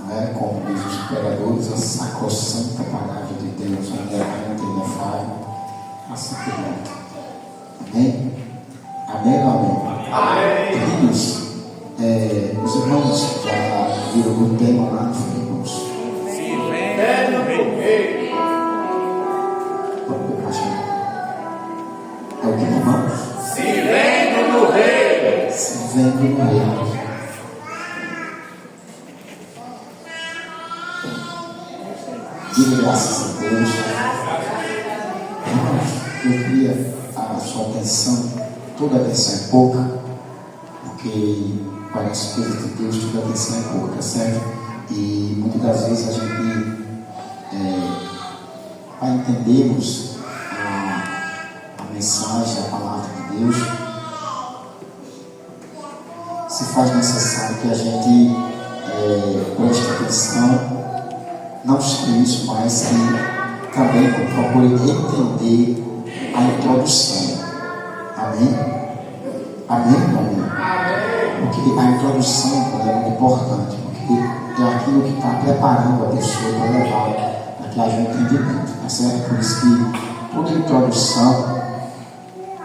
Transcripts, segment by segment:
né, como diz os pregadores, a sacrossanta palavra de Deus, onde é inefável, assim que volta. Amém? Amém ou amém? Amém. Filhos, os irmãos já viram o tema lá no Filhos. Se vendo no rei. É o que, irmãos? Se vendo no rei. Se vendo no rei. Diga graças a Deus. Irmãos, eu queria a sua atenção. Toda atenção é pouca, porque para as coisas de Deus toda atenção é pouca, certo? E muitas das vezes a gente, para entendermos a mensagem, a palavra de Deus, se faz necessário que a gente preste atenção, não só isso, mas que também procure entender a introdução. Amém? Amém? Amém? Porque a introdução é muito importante, porque é aquilo que está preparando a pessoa para levar a que haja um entendimento, tá certo? Por isso que toda introdução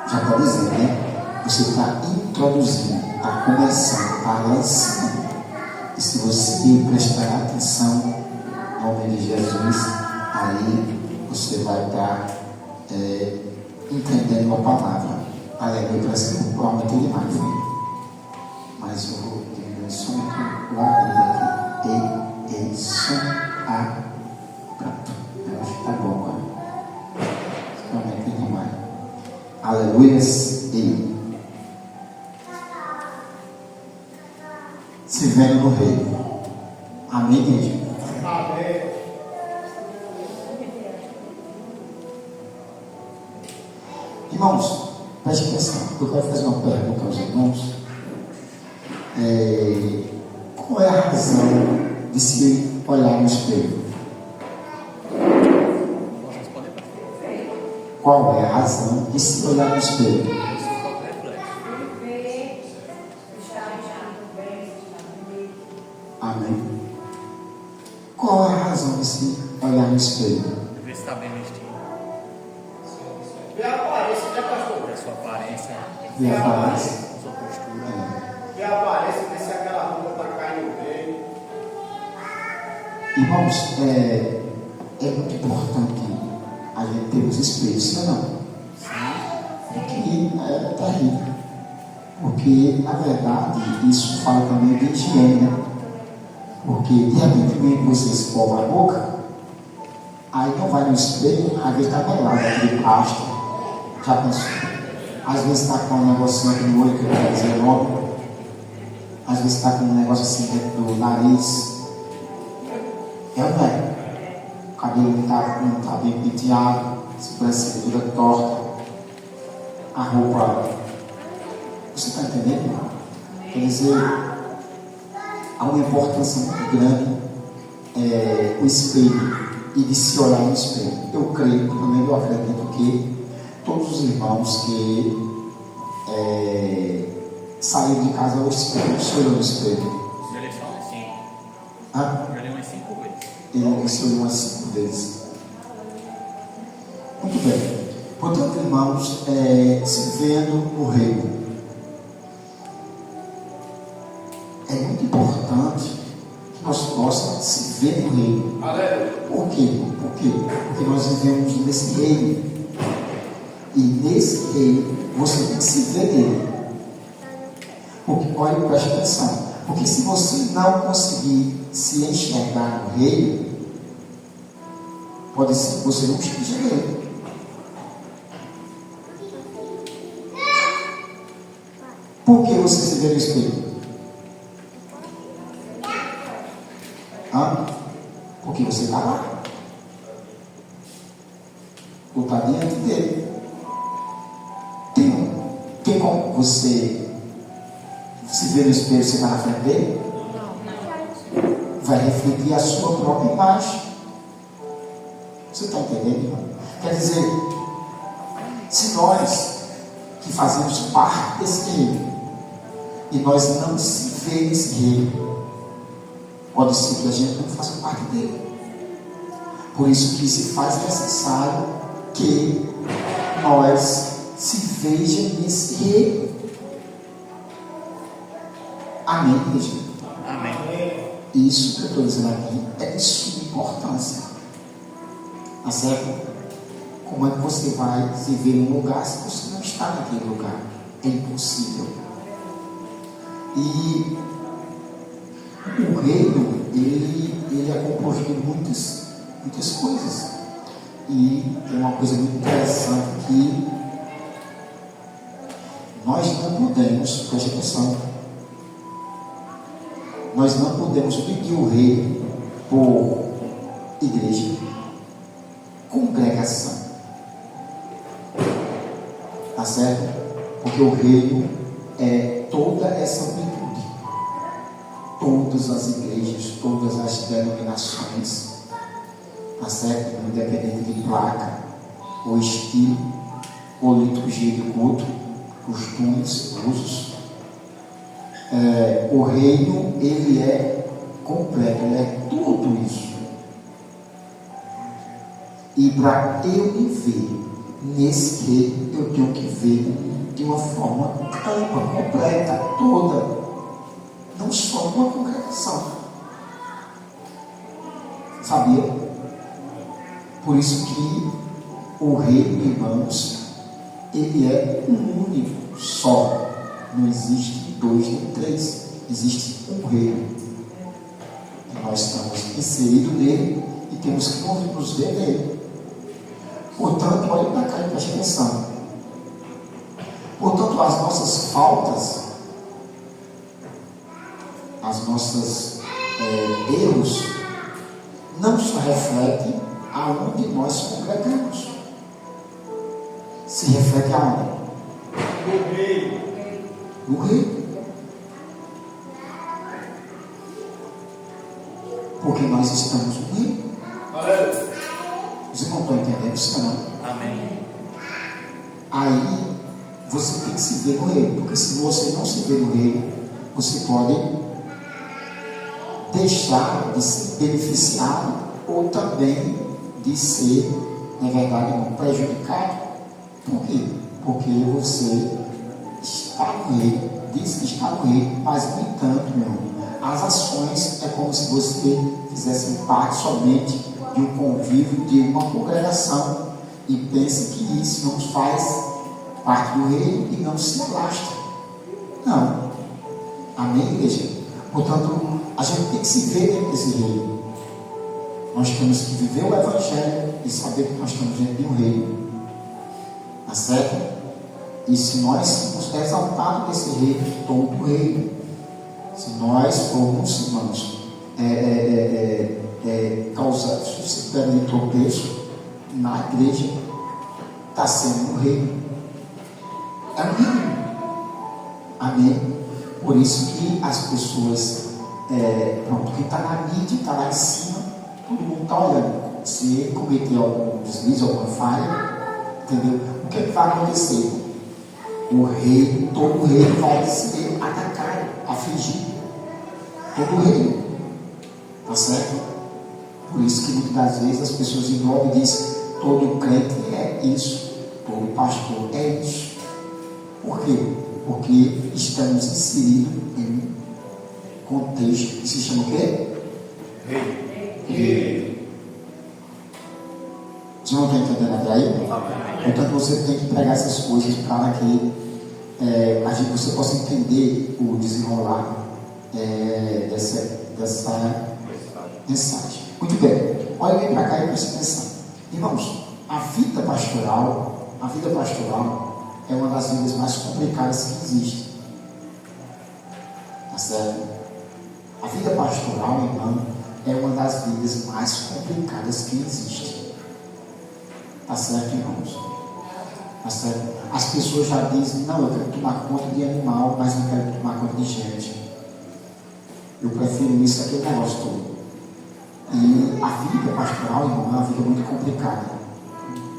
já está dizendo, né? Você está introduzindo, está começando, está lá em cima. E se você prestar atenção no nome de Jesus, aí você vai estar entendendo a palavra. Aleluia, parece que eu provavelmente demais, filho. Mas eu vou diminuir só um pouco o ar aqui. Ei, som, a. Pronto. Eu acho que tá bom agora. Provavelmente demais. Aleluia. E se vendo no rei. Amém, igreja? Amém. Irmãos, preste atenção. Eu quero fazer uma pergunta aos irmãos. Qual é a razão de se olhar no espelho? Qual é a razão de se olhar no espelho? Amém. Qual é a razão de se olhar no espelho? Ver se está bem vestido. Vê a aparência, né, pastor? Ver a sua aparência, E a aparência? a sua postura. Vê a aparência, vê se aquela roupa está caindo bem. Irmãos, é muito importante a gente ter os espelhos, sim ou não? Porque é terrível. Porque, na verdade, isso fala também de higiene, né? Porque, de repente, você escova a boca, aí não vai no espelho, às vezes está melado aquele pasta. Já pensou? Às vezes está com um negocinho aqui no olho, que eu quero dizer nome. Às vezes está com um negócio assim dentro do nariz. É ou não é? O cabelo não está bem penteado, se parece toda torta. A roupa. Você está entendendo, irmão? Quer dizer, há uma importância muito grande o espelho e de se olhar no espelho. Eu creio, também eu acredito que todos os irmãos que saíram de casa ao espelho, se olham no espelho. Já li só umas 5. Ah? Já li umas 5 vezes. Ele se olhou umas 5 vezes. Muito bem. Portanto, irmãos, se vendo no reino. É muito importante que nós possamos se ver no reino. Aleluia. Por quê? Porque nós vivemos nesse reino. E nesse reino você tem que se ver nele. Porque, olha, preste atenção. Porque se você não conseguir se enxergar no reino, pode ser que você não esteja nele. Por que você se vê no espelho? Porque você está lá. Ou está diante dele. Tem como você se ver no espelho e você está na frente dele? Vai refletir a sua própria imagem. Você está entendendo, irmão? Quer dizer, se nós que fazemos parte desse reino e nós não se vê nesse reino, pode ser que a gente não faça parte dele. Por isso que se faz necessário que nós se veja nesse reino. Amém, igreja? Amém. Isso que eu estou dizendo aqui é de suma importância. Tá certo? Como é que você vai se ver num lugar se você não está naquele lugar? É impossível. E o reino, ele é composto de muitas coisas. E tem uma coisa muito interessante que nós não podemos, preste atenção, nós não podemos pedir o reino por igreja, congregação. Tá certo? Porque o reino é toda essa amplitude. Todas as igrejas, todas as denominações, tá certo? Independente de placa, ou estilo, ou liturgia de culto, costumes, usos. O reino, ele é completo, ele é tudo isso. E para eu me ver nesse reino, eu tenho que ver de uma forma ampla, completa, toda. Não só uma congregação. Sabia? Por isso que o reino, irmãos, ele é um único, só. Não existe dois nem três. Existe um reino. E nós estamos inseridos nele e temos que nos ver nele. Portanto, olhe para cá e preste atenção. Portanto, as nossas faltas, as nossas erros, não só refletem aonde nós congregamos. Se reflete aonde? No reino. No reino. Porque nós estamos no reino. Aleluia. Vocês não estão entendendo isso, não? Amém. Aí você tem que se ver no reino. Porque se você não se vê no reino, você pode deixar de ser beneficiado ou também de ser, na verdade, prejudicado. Por quê? Porque você está no reino, diz que está no reino, mas no entanto, meu irmão, as ações é como se você fizesse parte somente de um convívio, de uma congregação, e pense que isso não faz parte do reino e não se alastra. Não. Amém, igreja? Portanto, a gente tem que se ver dentro desse reino. Nós temos que viver o Evangelho e saber que nós estamos dentro de um reino. Tá certo? E se nós formos exaltados desse reino, todo o reino, se nós formos, irmãos, causar, se você perder tropeço na igreja, está sendo um reino. É um reino. Amém? Por isso que as pessoas, quem está na mídia, está lá em cima, todo mundo está olhando. Se ele cometer algum deslize, alguma falha, entendeu? O que vai acontecer? O rei, todo o rei vai ser atacado, afligido. Todo o rei. Tá certo? Por isso que muitas das vezes as pessoas ignoram e dizem: todo crente é isso, todo pastor é isso. Por quê? Porque estamos inseridos em um contexto que se chama o quê? Rei. Você não está entendendo até aí? Portanto, você tem que pregar essas coisas para que você possa entender o desenrolar dessa mensagem. Muito bem. Olha bem para cá e preste atenção. Irmãos, a vida pastoral é uma das vidas mais complicadas que existe. Tá certo? A vida pastoral, irmão, é uma das vidas mais complicadas que existe. Tá certo, irmãos? Tá certo? As pessoas já dizem: não, eu quero tomar conta de animal, mas não quero tomar conta de gente. Eu prefiro isso aqui, o negócio todo. E a vida pastoral, irmão, é uma vida muito complicada.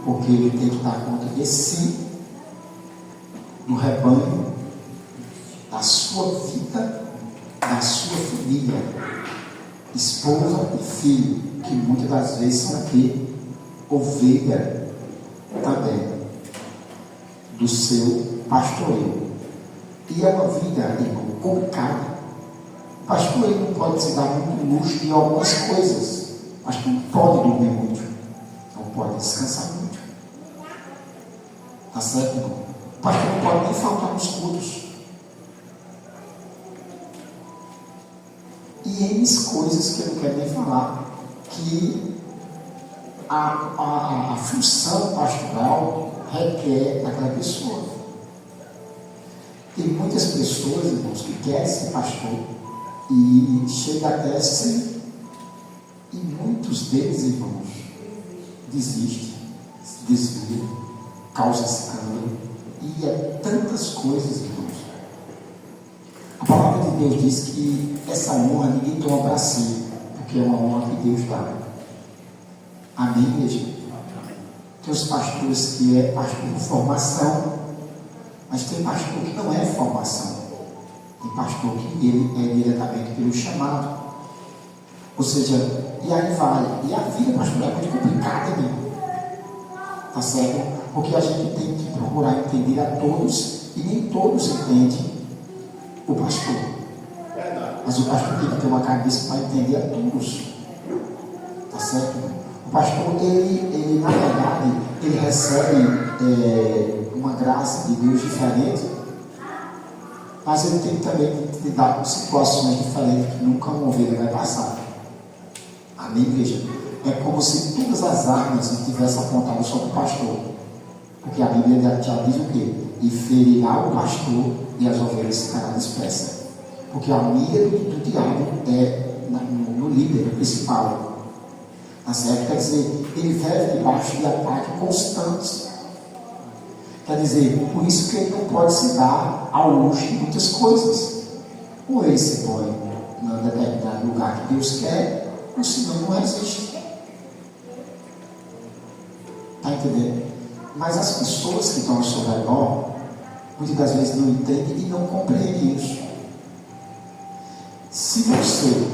Porque ele tem que dar conta de si, do rebanho, da sua vida, da sua família. esposa e filho, que muitas das vezes são aqui ovelha também do seu pastoreio. E é uma vida, irmão, complicada. O pastor ele não pode se dar muito luxo de algumas coisas. O pastor não pode dormir muito, não pode descansar muito. Tá certo, irmão? O pastor não pode nem faltar nos cultos. E N coisas que eu não quero nem falar, que a função pastoral requer daquela pessoa. Tem muitas pessoas, irmãos, que querem ser pastor e chegam até a ser, e muitos deles, irmãos, desistem, se desviam, causam escândalo, e é tantas coisas, irmãos. A palavra de Deus diz que essa honra ninguém toma para si, porque é uma honra que Deus dá. Amém, igreja? Tem os pastores que é pastor por formação, mas tem pastor que não é formação. Tem pastor que ele é diretamente pelo chamado. Ou seja, e aí vai. E a vida pastoral é muito complicada, mesmo. Tá certo? Porque a gente tem que procurar entender a todos, e nem todos entendem o pastor. Mas o pastor tem que ter uma cabeça para entender a todos. Tá certo? O pastor, ele na verdade, ele recebe uma graça de Deus diferente, mas ele tem que também lidar com situações diferentes que nunca uma ovelha vai passar. Amém, igreja? É como se todas as armas estivessem apontadas sobre o pastor. Porque a Bíblia já diz o quê? E ferirá o pastor e as ovelhas ficarão dispersas. Porque a mira do diabo é no líder, no principal. Tá certo? Quer dizer, ele vive debaixo de ataque constantes. Quer dizer, por isso que ele não pode se dar ao luxo de muitas coisas. Ou ele se põe em determinado lugar que Deus quer, ou senão não existe. Está entendendo? Mas as pessoas que estão ao seu redor, muitas das vezes não entendem e não compreendem isso. Se você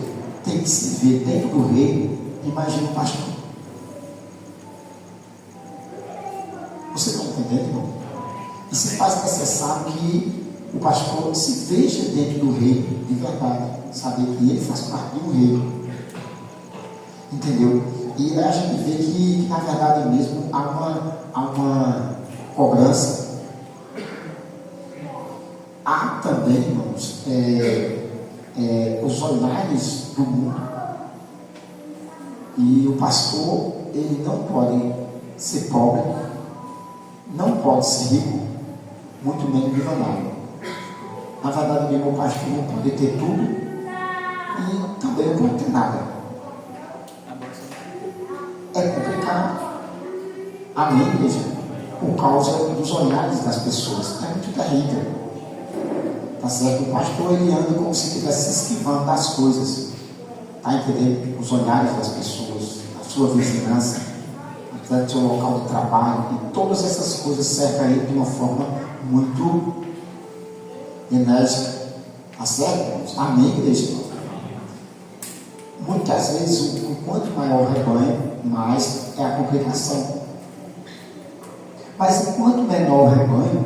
tem que se ver dentro do reino, imagine o pastor. Você está entendendo, irmão? E se faz necessário que o pastor se veja dentro do reino de verdade, saber que ele faz parte de um reino. Entendeu? E a gente vê que na verdade mesmo há uma cobrança. Há também, irmãos, os olhares do mundo. E o pastor, ele não pode ser pobre, não pode ser rico, muito menos milionário. Na verdade mesmo, o pastor não pode ter tudo e também não pode ter nada. É complicado. Amém, igreja? Por causa dos olhares das pessoas. É muito terrível. Tá certo? O pastor, ele anda como se estivesse se esquivando das coisas. Tá entendendo? Os olhares das pessoas, a sua vizinhança, do seu local de trabalho, e todas essas coisas cercam ele de uma forma muito enérgica. Tá certo? Amém, igreja? Muitas vezes, quanto maior o rebanho, mais é a complicação. Mas enquanto menor o rebanho,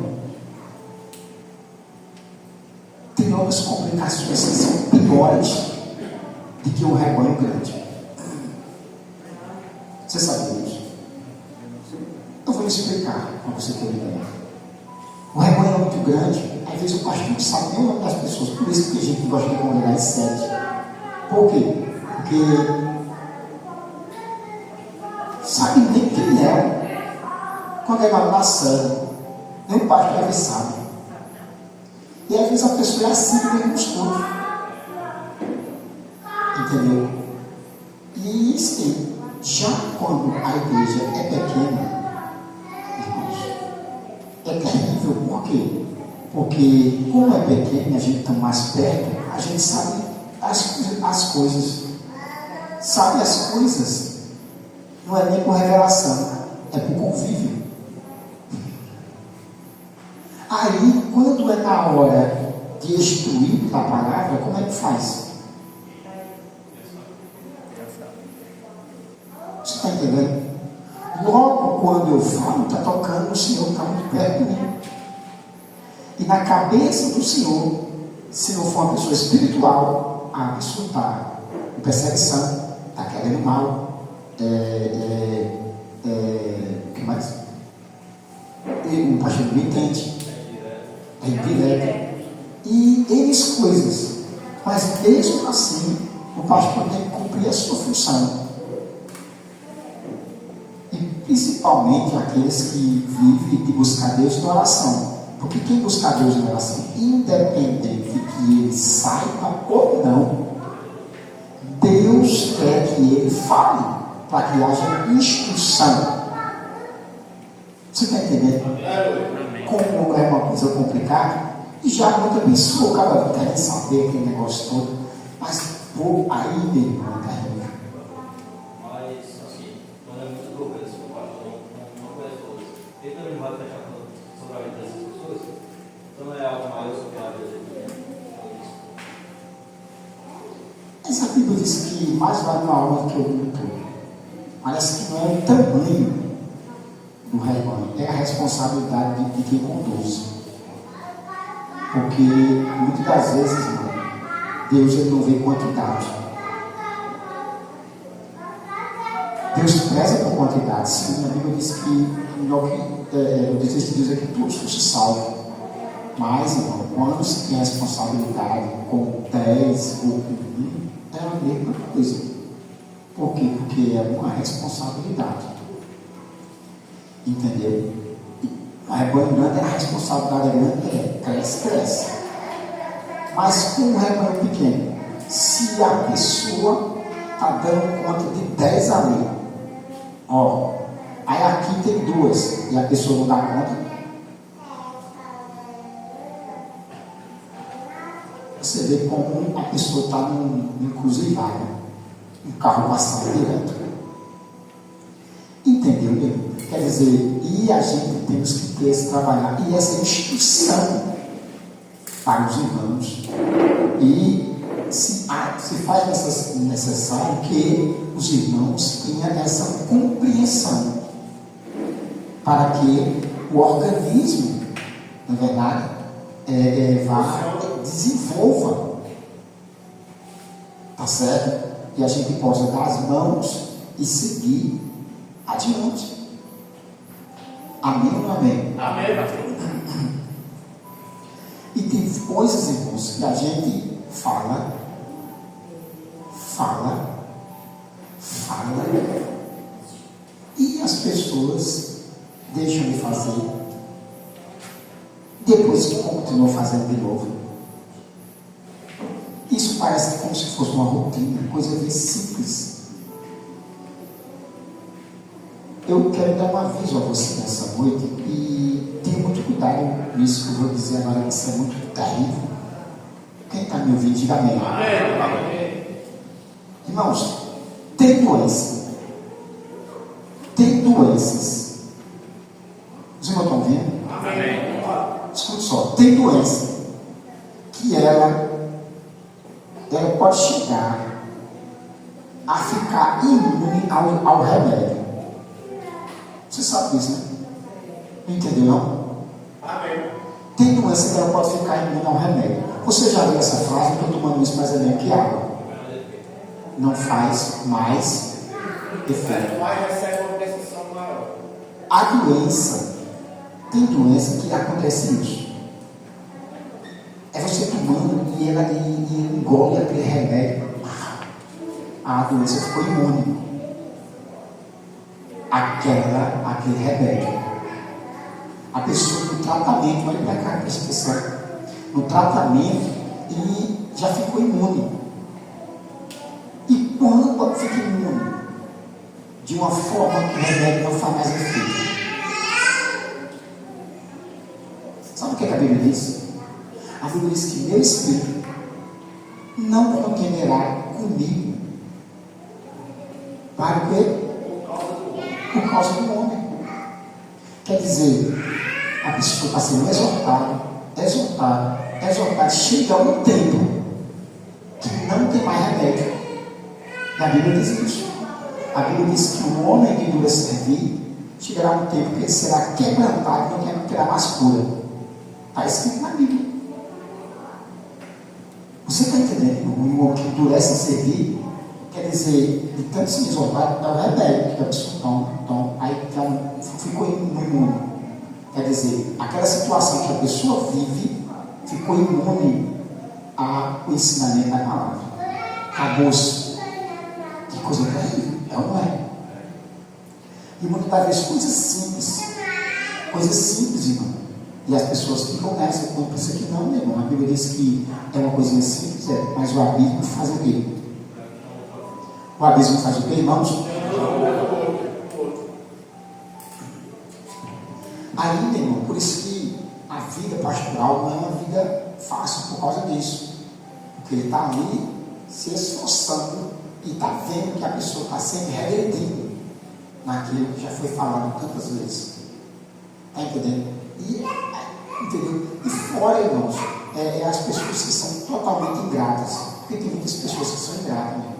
tem outras complicações que são piores do que o rebanho grande. Você sabe disso? Eu vou explicar para você ter uma ideia. O rebanho é muito grande, às vezes o pastor não sabe nem o nome das pessoas, por isso que tem gente que gosta de congregar em sede. Por quê? Porque sabe nem quem é congregado na sede, nem o pastor às vezes sabe. E às vezes a pessoa é assim mesmo nos cultos. Entendeu? E sim, já quando a igreja é pequena, irmãos, é terrível. Por quê? Porque como é pequena e a gente está mais perto, a gente sabe as coisas. Sabe as coisas. Não é nem por revelação, é por convívio. Aí, quando é na hora de instruir a palavra, como é que faz? está entendendo? Logo quando eu falo, está tocando, o Senhor está muito perto de mim. E na cabeça do Senhor, se não for uma pessoa espiritual, a pessoa está em perseguição, está querendo mal, o que mais? O pastor não entende, é indireto, e eles coisas, mas mesmo assim, o pastor tem que cumprir a sua função, e principalmente aqueles que vivem de buscar Deus na oração, porque quem buscar Deus na oração, independente de que ele saiba ou não, Deus quer que ele fale, para que haja instrução. Você está entendendo? Como é uma coisa complicada, e já muita pessoa, cada vez quer saber aquele negócio todo, mas pô, aí, meu irmão, tá rindo. Mas, assim, quando é muito louco esse pastor, não conhece todas. Ele também vai fechar sobre a vida dessas pessoas, então não é algo maior sobre a vida dele. Mas a Bíblia diz que mais vale uma alma do que o mundo todo. Parece que não é o tamanho do rebanho, é a responsabilidade de quem conduz. Porque muitas das vezes, irmão, Deus ele não vê quantidade. Deus preza por quantidade. Sim, a Bíblia diz que o desejo de Deus é que todos fossem salvos. Mas, irmão, quando se tem a responsabilidade com 10 ou com 1, é a mesma coisa. Por quê? Porque é uma responsabilidade. Entendeu? A rebanho grande é a responsabilidade grande, cresce. Mas com um rebanho pequeno, se a pessoa está dando conta de 10 ali, ó, aí aqui tem 2 e a pessoa não dá conta, você vê como a pessoa está num cruzeiro, um carro passando direto. Entendeu, meu? Quer dizer, e a gente temos que ter esse trabalhar e essa instrução para os irmãos. E se faz necessário que os irmãos tenham essa compreensão para que o organismo, na verdade, vá desenvolva, tá certo? E a gente possa dar as mãos e seguir adiante. Amém ou não amém? Amém, pastor. E tem coisas, irmãos, que a gente fala, e as pessoas deixam de fazer, depois continuam fazendo de novo. Isso parece como se fosse uma rotina, coisa bem simples. Eu quero dar um aviso a você nessa noite e tenha muito cuidado com isso que eu vou dizer agora, que isso é muito terrível. Quem está me ouvindo, diga amém. Amém. Irmãos, tem doenças. Os irmãos estão vendo? Amém. Escute só, tem doença que ela pode chegar a ficar imune ao remédio. Você sabe disso, né? Não entendeu, não? Amém. Tem doença que ela pode ficar imune ao remédio. Você já viu essa frase? Estou tomando isso mais bem que água. Não faz mais efeito. Mas recebe uma decisão maior. A doença, tem doença que acontece isso. É você tomando e ela engole aquele remédio. A doença ficou imune. Aquele remédio. A pessoa no tratamento, olha para cá, presta atenção. No tratamento, ele já ficou imune. E quando fica imune, de uma forma que o remédio não faz mais efeito. Sabe o que a Bíblia diz? A Bíblia diz que meu espírito não contenderá comigo. Para o quê? Por causa do homem. Quer dizer, a pessoa está sendo exortada, chega um tempo que não tem mais remédio. E a Bíblia diz isso. A Bíblia diz que o homem que dura servir, chegará um tempo que ele será quebrantado e não terá mais cura. Está escrito na Bíblia. Você está entendendo? O homem que endurece a servir, quer dizer, de tanto se isolar, é o rebelde, que a pessoa aí ficou imune. Quer dizer, aquela situação que a pessoa vive, ficou imune ao ensinamento da palavra. Acabou-se. Que coisa terrível, é ou não é? E muitas das vezes coisas simples, irmão. E as pessoas ficam nessa, quando pensam que não, meu irmão. A Bíblia diz que é uma coisinha simples, mas o abismo faz o quê? O abismo faz o quê, irmãos? Aí, meu irmão, por isso que a vida pastoral não é uma vida fácil por causa disso. Porque ele está ali se esforçando e está vendo que a pessoa está sempre regredindo naquilo que já foi falado tantas vezes. Está entendendo? Entendeu? E fora, irmãos, as pessoas que são totalmente ingratas. Porque tem muitas pessoas que são ingratas, né?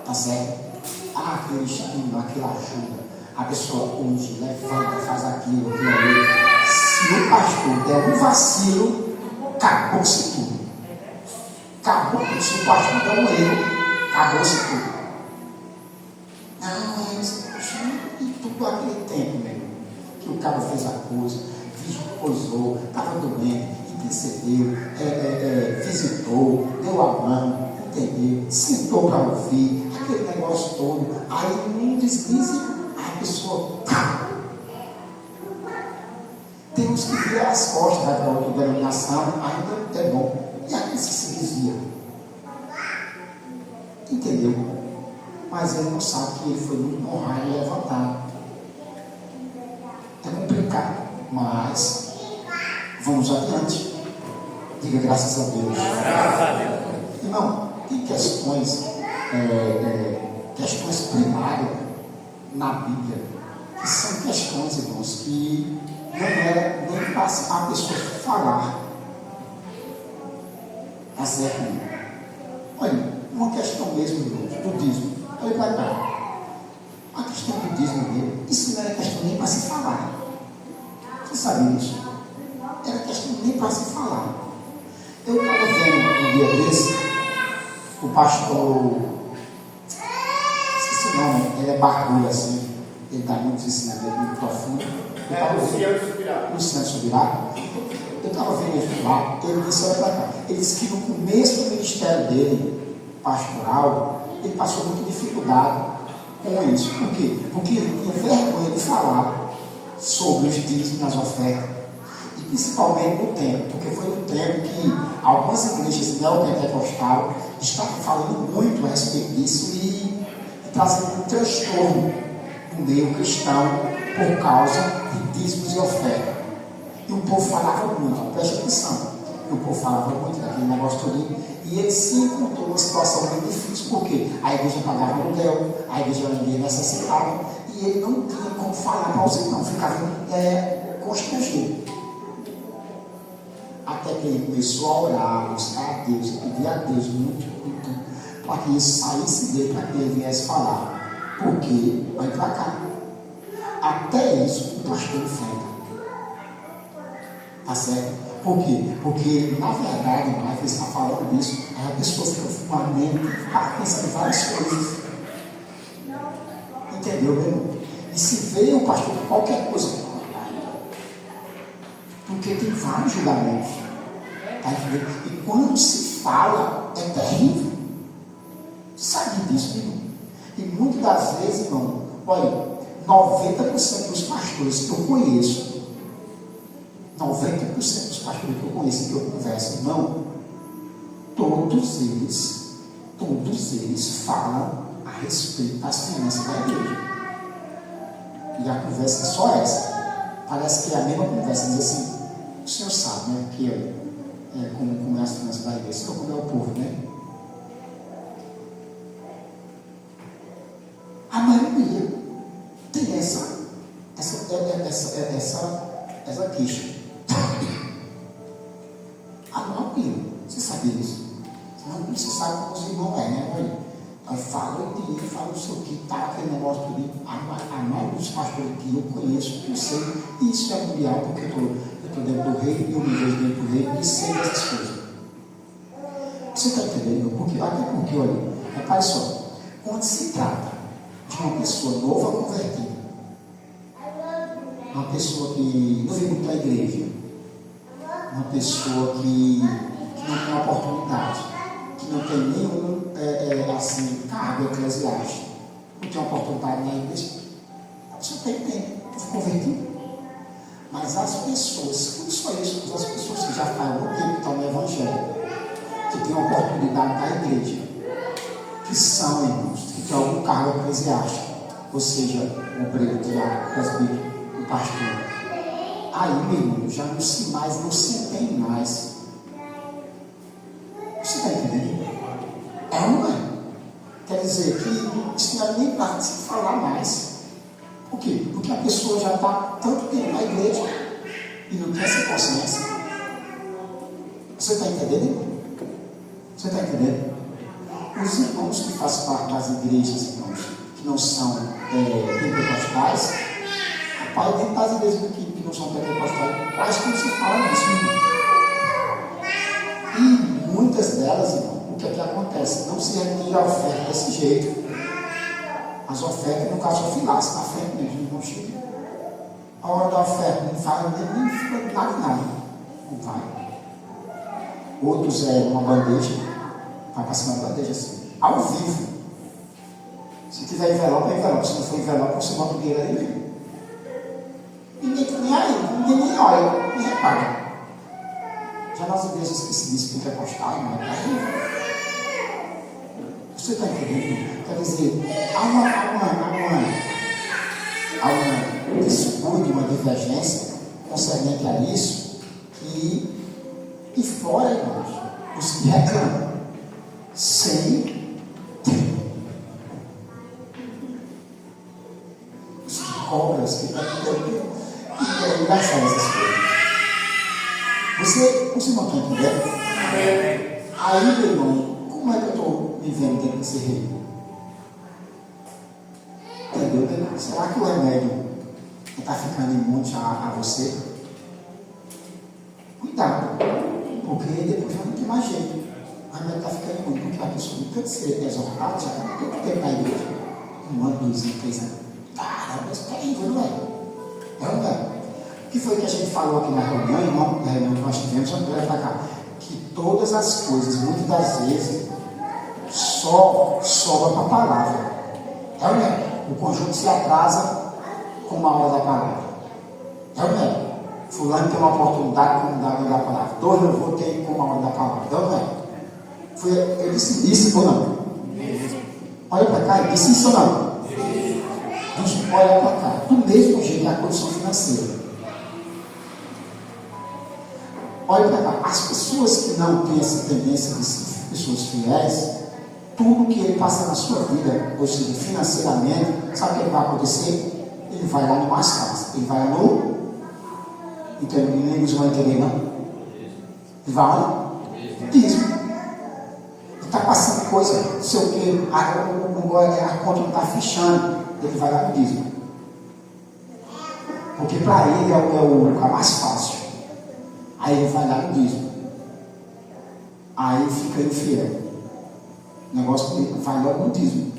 Tá certo? Aquele estímulo, aquela ajuda. A pessoa unge, levanta, faz aquilo, aquilo ali. Se o pastor der um vacilo, acabou-se tudo. Acabou tudo. Se o pastor der um erro, acabou-se tudo. Não, e tudo aquele tempo, meu irmão, que o cara fez a coisa, coisou, estava doente, intercedeu, visitou, deu a mão, entendeu? Sentou para ouvir, aquele negócio todo. Aí num deslize, a pessoa tem uns que viram as costas, vai para outra denominação, ainda é bom. E aqueles que se desviam, entendeu? Mas ele não sabe que ele foi muito honrado e levantado. É complicado, mas vamos adiante. Diga graças a Deus. Graças a Deus. Irmão, tem questões primárias na Bíblia, que são questões, irmãos, que não era nem para a pessoa falar. Tá certo, irmão? Olha, uma questão mesmo, irmãos, do dízimo. Olha para cá. A questão do dízimo mesmo, isso não era questão nem para se falar. Você sabe disso? Era questão nem para se falar. Eu estava vendo um dia desse, o pastor, esqueci o nome, ele é barbudo assim, ele dá muitos ensinamentos muito profundos. Luciano Subirá. Eu estava vendo ele lá, ele disse, olha para cá, ele disse que no começo do ministério dele, pastoral, ele passou muita dificuldade com isso. Por quê? Porque ele tinha vergonha de falar sobre os dízimos nas ofertas. E principalmente no tempo, porque foi no tempo que algumas igrejas neopentecostais estavam falando muito a respeito disso e trazendo um transtorno no meio cristão por causa de dízimos e ofertas. E o povo falava muito, preste atenção. O povo falava muito daquele negócio todo, e ele se encontrou numa situação bem difícil, porque a igreja pagava aluguel, a igreja ninguém necessitava, e ele não tinha como falar para os irmãos, ficava constrangido. Até que ele começou a orar, buscar a Deus, e pedir a Deus muito, para que isso saísse dele, para que ele viesse falar. Porque, vai para cá. Até isso o pastor enfrenta. Tá certo? Por quê? Porque, na verdade, mais ele está falando disso, a pessoa fica com a mente pensando em várias coisas. Entendeu, meu irmão? E se vê o pastor com qualquer coisa, porque tem vários julgamentos. Tá entendendo? E quando se fala, é terrível. Sabe disso, meu irmão? E muitas das vezes, irmão, olha, 90% dos pastores que eu conheço, 90% dos pastores que eu conheço, que eu converso, irmão, todos eles falam a respeito das finanças da igreja. E a conversa é só essa. Parece que é a mesma conversa, diz assim, o senhor sabe, né, que como é as finanças da igreja, como é o povo, né? A maioria tem essa queixa. A maioria, você sabe disso? Não, você sabe como os irmãos né? Olha, Aí fala de dinheiro, fala não sei o que, tá aquele negócio tudo. A maioria dos pastores que eu conheço, eu sei, e isso é mundial, porque eu estou dentro do reino, e eu me vejo dentro do reino, e sei dessas coisas. Você está entendendo? Até porque, olha, repare só, quando se trata de uma pessoa nova convertida, uma pessoa que não vem muito para a igreja, uma pessoa que não tem oportunidade, que não tem nenhum cargo eclesiástico, não tem oportunidade na igreja, você tem tempo para se converter. Mas as pessoas, não só isso, as pessoas que já fazem muito tempo que estão no Evangelho, que têm oportunidade na igreja, que são, irmãos, que têm algum cargo eclesiástico, ou seja, um obreiro, diácono, presbítero, um pastor. Aí, meu irmão, já não se tem mais. Você está entendendo? É ou não é? Quer dizer que isso não é nem para se falar mais. Por quê? Porque a pessoa já está tanto tempo na igreja e não tem essa consciência. Você está entendendo? Você está entendendo? Os irmãos que fazem parte das igrejas, irmãos, que não são pentecostais, rapaz, dentro das igrejas que não são pentecostais, quase que não se fala nisso, irmão. E muitas delas, irmão, o que é que acontece? Não se retira a oferta desse jeito. As ofertas, no caso, só filasse na frente mesmo, não chega. A hora da oferta não faz nem nada. Não vai. Outros é uma bandeja, vai para cima da bandeja assim, ao vivo. Se tiver envelope, é envelope. Se não for envelope, você bota o dinheiro aí mesmo. Ninguém nem olha, nem repara. Já nas igrejas que se diz pentecostais, não é? Você está entendendo? Quer dizer, há uma disputa, uma divergência concernente a isso, e fora, irmãos, os que reclamam sem tempo, os que cobram, os que querem gastar essas coisas. Você não está entendendo? Aí, meu irmão, como é que eu estou vivendo dentro desse reino? Entendeu? Será que o remédio está ficando imune a você? Cuidado, porque depois já não tem mais jeito. O remédio está ficando imune, porque a pessoa não tem que ser exortada, já está muito tempo na igreja. 1 ano, 2 anos, 3 anos. Caramba, isso é terrível, não é? É ou não é? O que foi que a gente falou aqui na reunião, irmão, na reunião que nós tivemos, só para cá, que todas as coisas, muitas das vezes, só sobra para a palavra. É ou não é? O conjunto se atrasa com uma hora da palavra. É ou não é? Fulano tem uma oportunidade com uma hora da palavra. 2 eu vou ter com uma hora da palavra. É ou não é? Eu disse isso ou não? Olha para cá, eu disse isso ou não? Olha para cá. Do mesmo jeito na condição financeira. Olha para cá. As pessoas que não têm essa tendência de ser pessoas fiéis, tudo que ele passa na sua vida, ou seja, financeiramente, sabe o que vai acontecer? Ele vai lá no mais fácil. Ele vai lá no... Então, inimigos vão entender, não? Ele vai lá no dízimo. Ele está passando coisa, não sei o que, a conta não está fechando. Ele vai lá no dízimo. Porque para ele é o lugar mais fácil. Aí ele vai lá no dízimo. Aí fica infiel. O negócio dele vai logo no dízimo.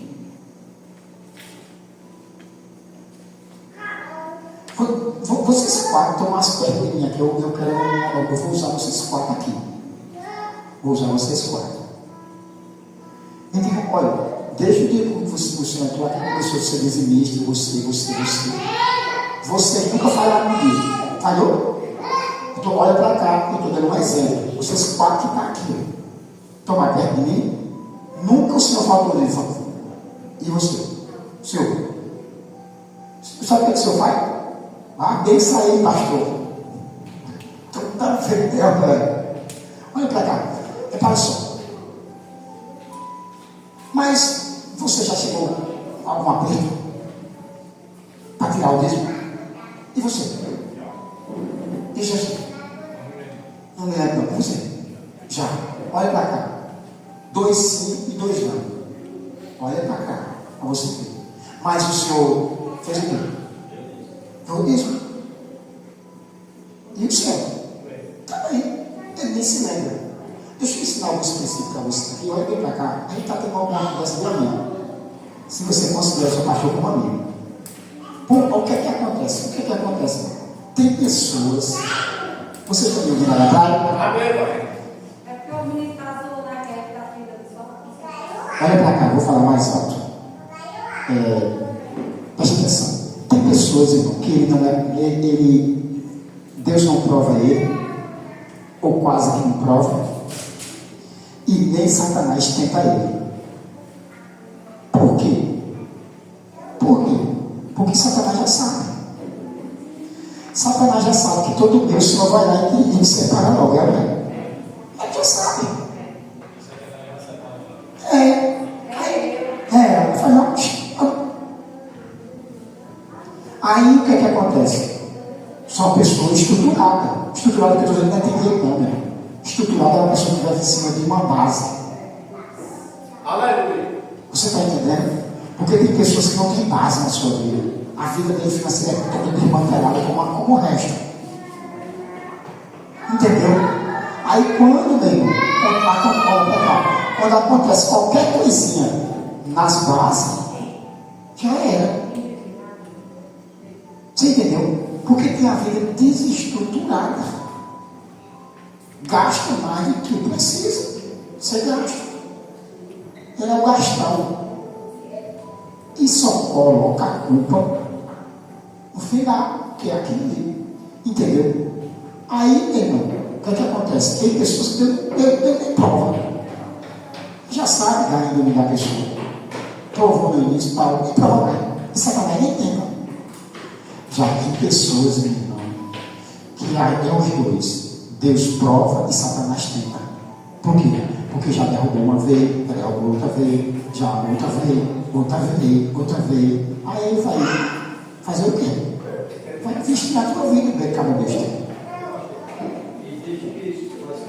Vocês 4 estão mais perto de mim aqui. Eu vou usar vocês 4 aqui. Vou usar vocês 4. Então, olha, desde o dia que você entrou aqui, começou a ser dizimista, você nunca falhou no dízimo. Falhou? Então, olha para cá, eu estou dando um exemplo. Vocês 4 que estão aqui, estão mais perto de mim. Nunca o Senhor faltou nele. E você? O Senhor? Sabe o que o Senhor faz? Deixa aí, pastor. Então tá feito, olha para cá. Repara só. Mas você já chegou a algum aperto para tirar o dízimo? E você? Deixa assim. Não me lembro não. Você? Já. Olha para cá. 2 sim e 2 não. Olha para cá, para você ver. Mas o Senhor fez o quê? Eu mesmo. E o céu? Também. Ele nem se lembra. Deixa eu ensinar alguns princípios para você aqui. Olha bem para cá. A gente está tendo uma conversa de amigo. Se você considera o seu cachorro como amigo. O que é que acontece? O que é que acontece? Tem pessoas. Você já viu na praia? Amém, pai. É porque o menino casou na guerra da filha do sol. Olha para cá, vou falar mais alto. Preste atenção. Tem pessoas, irmão, que ele não é. Deus não prova ele, ou quase que não prova, e nem Satanás tenta ele. Por quê? Por quê? Porque Satanás já sabe. Satanás já sabe que todo Deus só vai lá e separa logo, amém? Ele já sabe. Faz não. Aí o que é que acontece? São uma pessoa estruturada. Estruturada que eu estou dizendo não é ter jeito, não, né? Estruturada é uma pessoa que vai em cima de uma base. Aleluia. Você está entendendo? Porque tem pessoas que não têm base na sua vida. A vida dele financeira é toda desmantelada como o resto. Entendeu? Aí quando acontece qualquer coisinha nas bases, já era. Você entendeu? Porque tem a vida desestruturada. Gasta mais do que precisa. Você gasta. Ele é o gastão. E só coloca a culpa no final, que é aquilo ali. Entendeu? Aí, meu irmão, o que é que acontece? Tem pessoas que Deus prova. Já sabe da índole da pessoa. Provou no início, parou e prova mais. E Satanás nem tenta. Já tem pessoas, meu irmão, que é os dois. Deus prova e Satanás tenta. Por quê? Porque já derrubou uma vez, já derrubou outra vez, já outra vez, outra vez. Aí ele vai fazer o quê? Vai investir na tua vida, meu cabo besta. E desde que quase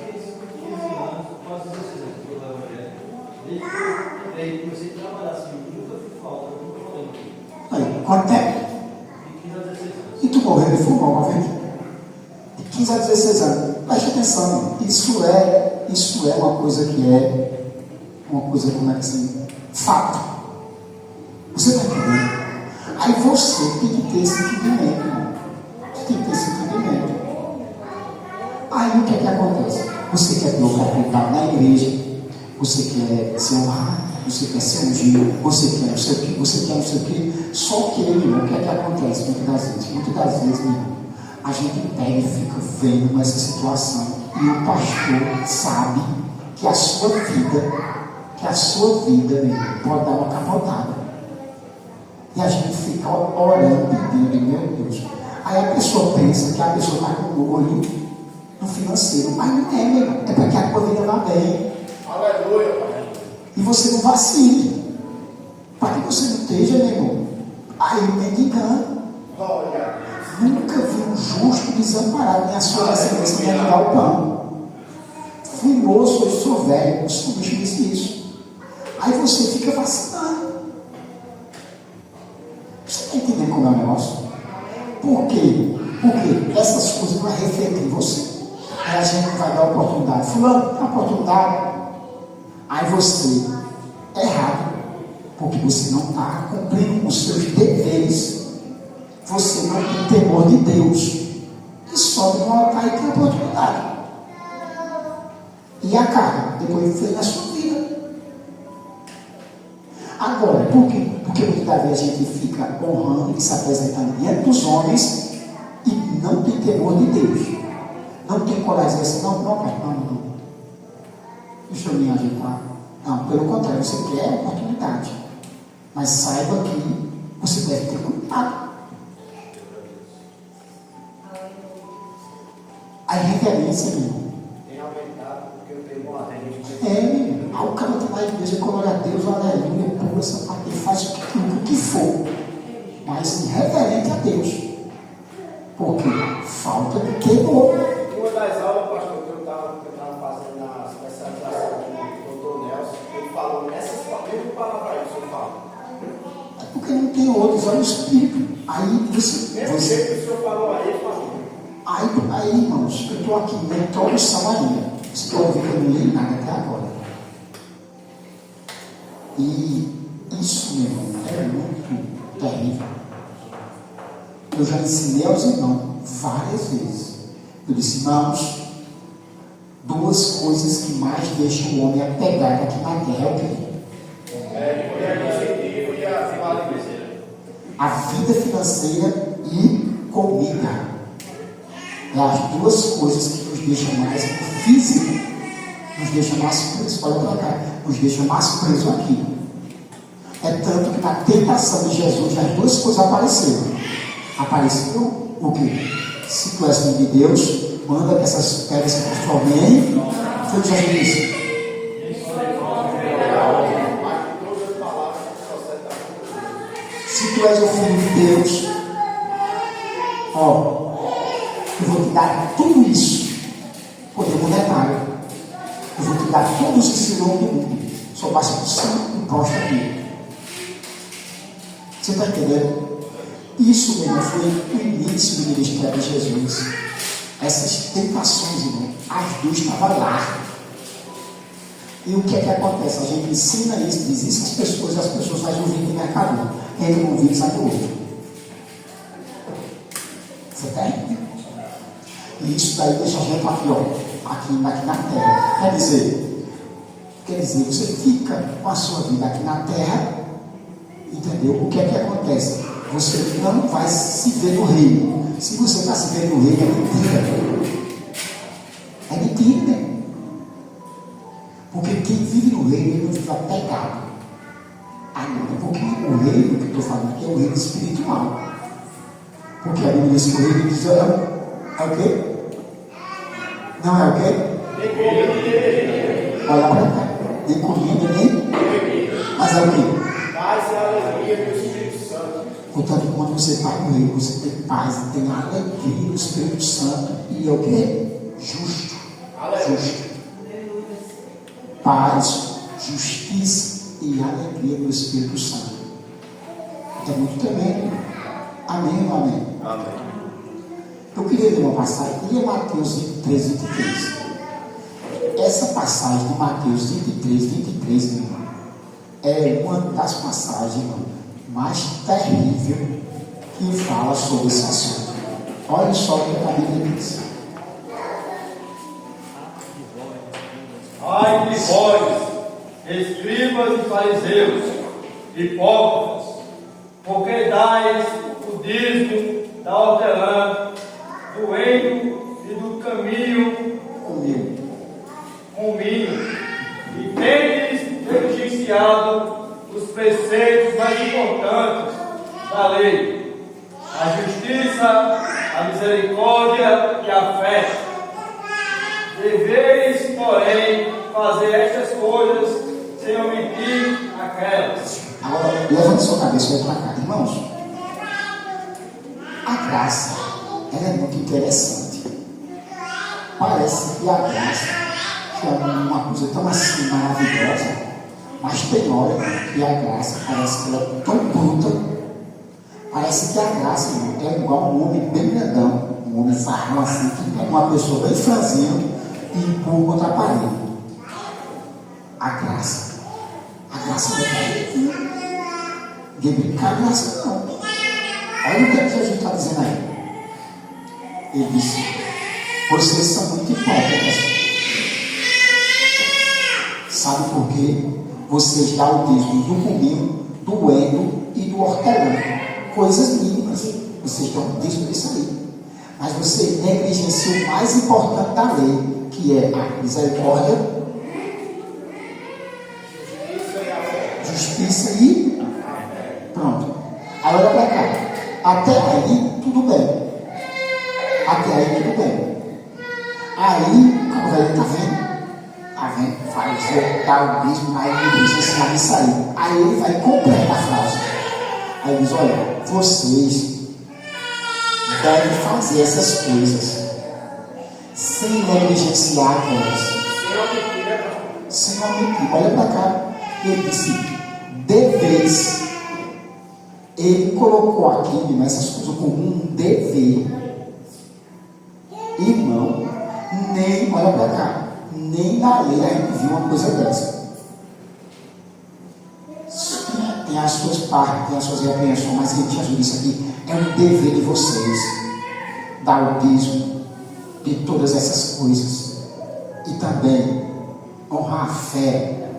15 anos, quase 16 anos que eu levo a mulher, desde que comecei a trabalhar assim, nunca fiz falta, nunca falei muito. Aí, quanto tempo? De 15 a 16 anos. E tu morreu de fumar uma vez? De 15 a 16 anos. Preste atenção, isso é uma coisa que é uma coisa, como é que assim, fato. Você está entendendo? Aí você tem que ter esse entendimento, irmão. Você tem que ter esse entendimento. Aí o que é que acontece? Você quer ter oportunidade na igreja, você quer ser honrado, você quer ser ungido, você quer não sei o que, você quer não sei o que. Só que, irmão, o que é que acontece muitas das vezes, meu irmão, a gente pega e fica vendo essa situação e o pastor sabe que a sua vida, meu irmão, pode dar uma capotada. E a gente fica orando, pedindo, meu Deus. Aí a pessoa pensa que a pessoa está com o olho no financeiro. Mas não é, meu irmão. É para que a tua vida vá bem. Aleluia. E você não vacile. Para que você não esteja, meu irmão, aí mendigando. Glória. Nunca vi um justo desamparado, nem a sua descendência me ajudar o pão. Fui moço, hoje sou velho. O Senhor me disse isso. Aí você fica vacilando. Você está entendendo como é o negócio? Por quê? Porque essas coisas vão refletir em você. Aí a gente vai dar oportunidade. Fulano, tem oportunidade. Aí você é errado. Porque você não está cumprindo com os seus deveres. Você não tem temor de Deus. E sobe no altar e tem oportunidade. E acaba. Depois fez na sua vida. Agora, por quê? Porque muitas vezes a gente fica honrando e se apresentando diante dos homens e não tem temor de Deus. Não tem coragem de dizer assim, não. Deixa eu me ajeitar. Não, pelo contrário, você quer a oportunidade. Mas saiba que você deve ter cuidado. A reverência, meu irmão. Tem aumentado porque eu tenho uma Meu irmão. Aí o cara está na igreja, glória a Deus, aleluia, pula essa parte, ele faz o que for. Mas reverente a Deus. Porque falta de temor. Uma das aulas, pastor, que eu estava fazendo na especialização do Dr. Nelson, ele falou nessas mesmas palavras, ele tem outros, é o Espírito. Aí você. Mesmo jeito que o senhor falou aí, falou. Aí, irmãos, eu estou aqui na introdução ainda. Estou ouvindo que eu não li nada até agora. E isso, meu irmão, é muito terrível. Eu já ensinei aos irmãos várias vezes. Eu disse, irmãos, duas coisas que mais deixam o homem apegado aqui na terra é o quê? A vida financeira e comida. É as duas coisas que nos deixam mais físico, nos deixam mais presos. Olha para cá, nos deixam mais presos aqui. É tanto que na tentação de Jesus as duas coisas apareceram. Apareceu o quê? Se tu és filho de Deus, manda que essas pedras se transformem em. Foi o que Jesus disse. Se tu és o filho de Deus, ó, eu vou te dar tudo isso. Podemos detalhe. Eu vou te dar todos os ciúmes do mundo. Só basta que sangue e posta aqui. Você está entendendo? Isso, meu irmão, foi o início do ministério de Jesus. Essas tentações, irmão, as duas estavam lá. E o que é que acontece? A gente ensina isso, diz isso às pessoas, e as pessoas vão ouvir no mercado. Entra um ouvido e sai do outro. Você está entendendo? E isso daí deixa a gente aqui, ó, aqui na terra. Quer dizer, você fica com a sua vida aqui na terra, entendeu? O que é que acontece? Você não vai se ver no reino. Se você está se vendo no reino, é mentira. É mentira, né? Porque quem vive no reino, ele não vive apegado. Porque o reino que eu estou falando aqui é o reino espiritual. Porque a Bíblia diz que o reino diz, é o quê? Não é o quê? Olha para cá. Nem comida, nem. Mas é o quê? Paz e alegria do Espírito Santo. Portanto, quando você vai no reino, você tem paz, tem alegria do Espírito Santo. E é o quê? Justo. Justo. Paz, justiça e alegria do Espírito Santo. É muito tremendo. Amém ou amém? Amém. Eu queria ler uma passagem, queria Mateus 23, 23. Essa passagem de Mateus 23, 23, meu irmão, é uma das passagens, irmão, mais terrível que fala sobre esse assunto. Olha só o que a Bíblia diz. Ai de vós, escribas e fariseus, hipócritas, porque dais o dízimo da hortelã, do reino e do caminho cominho, e tendes negligenciado os preceitos mais importantes da lei, a justiça, a misericórdia e a fé. Deveis, porém, fazer estas coisas sem omitir aquelas. Agora, levante sua cabeça e vai para cá, irmãos. A graça, ela é muito interessante. Parece que a graça, que é uma coisa tão assim maravilhosa, mas tem hora que a graça parece que ela é tão bruta. Parece que a graça, irmão, é igual um homem bem grandão, um homem farrão assim, que pega uma pessoa bem franzino e empurra contra a parede. A graça não é de brincar a graça, não. Olha o que Jesus está dizendo aí. Ele disse: vocês são muito hipócritas. Sabe por quê? Vocês dão o dízimo do cominho, do endo e do hortelã. Coisas mínimas. Vocês dão o dízimo disso aí. Mas vocês negligenciam o mais importante da lei, que é a misericórdia, justiça e pronto. Aí olha para cá. Até aí tudo bem. Até aí tudo bem. Aí, como vai tá vendo? Tá vendo? Fariseu, dá o dízimo, aí ele diz assim, isso aí. Aí ele vai e completa a frase. Aí ele diz: olha, vocês devem fazer essas coisas sem negligenciar aquelas. Sem omitir. Olha para cá. Ele disse: deveis. Ele colocou aqui nessas coisas como um dever. Irmão, nem, olha para cá, nem na lei a gente viu uma coisa dessa. Tem as suas partes, tem as suas repreensões, mas ele te ajuda. Isso aqui é um dever de vocês, dar o dízimo de todas essas coisas, e também honrar a fé,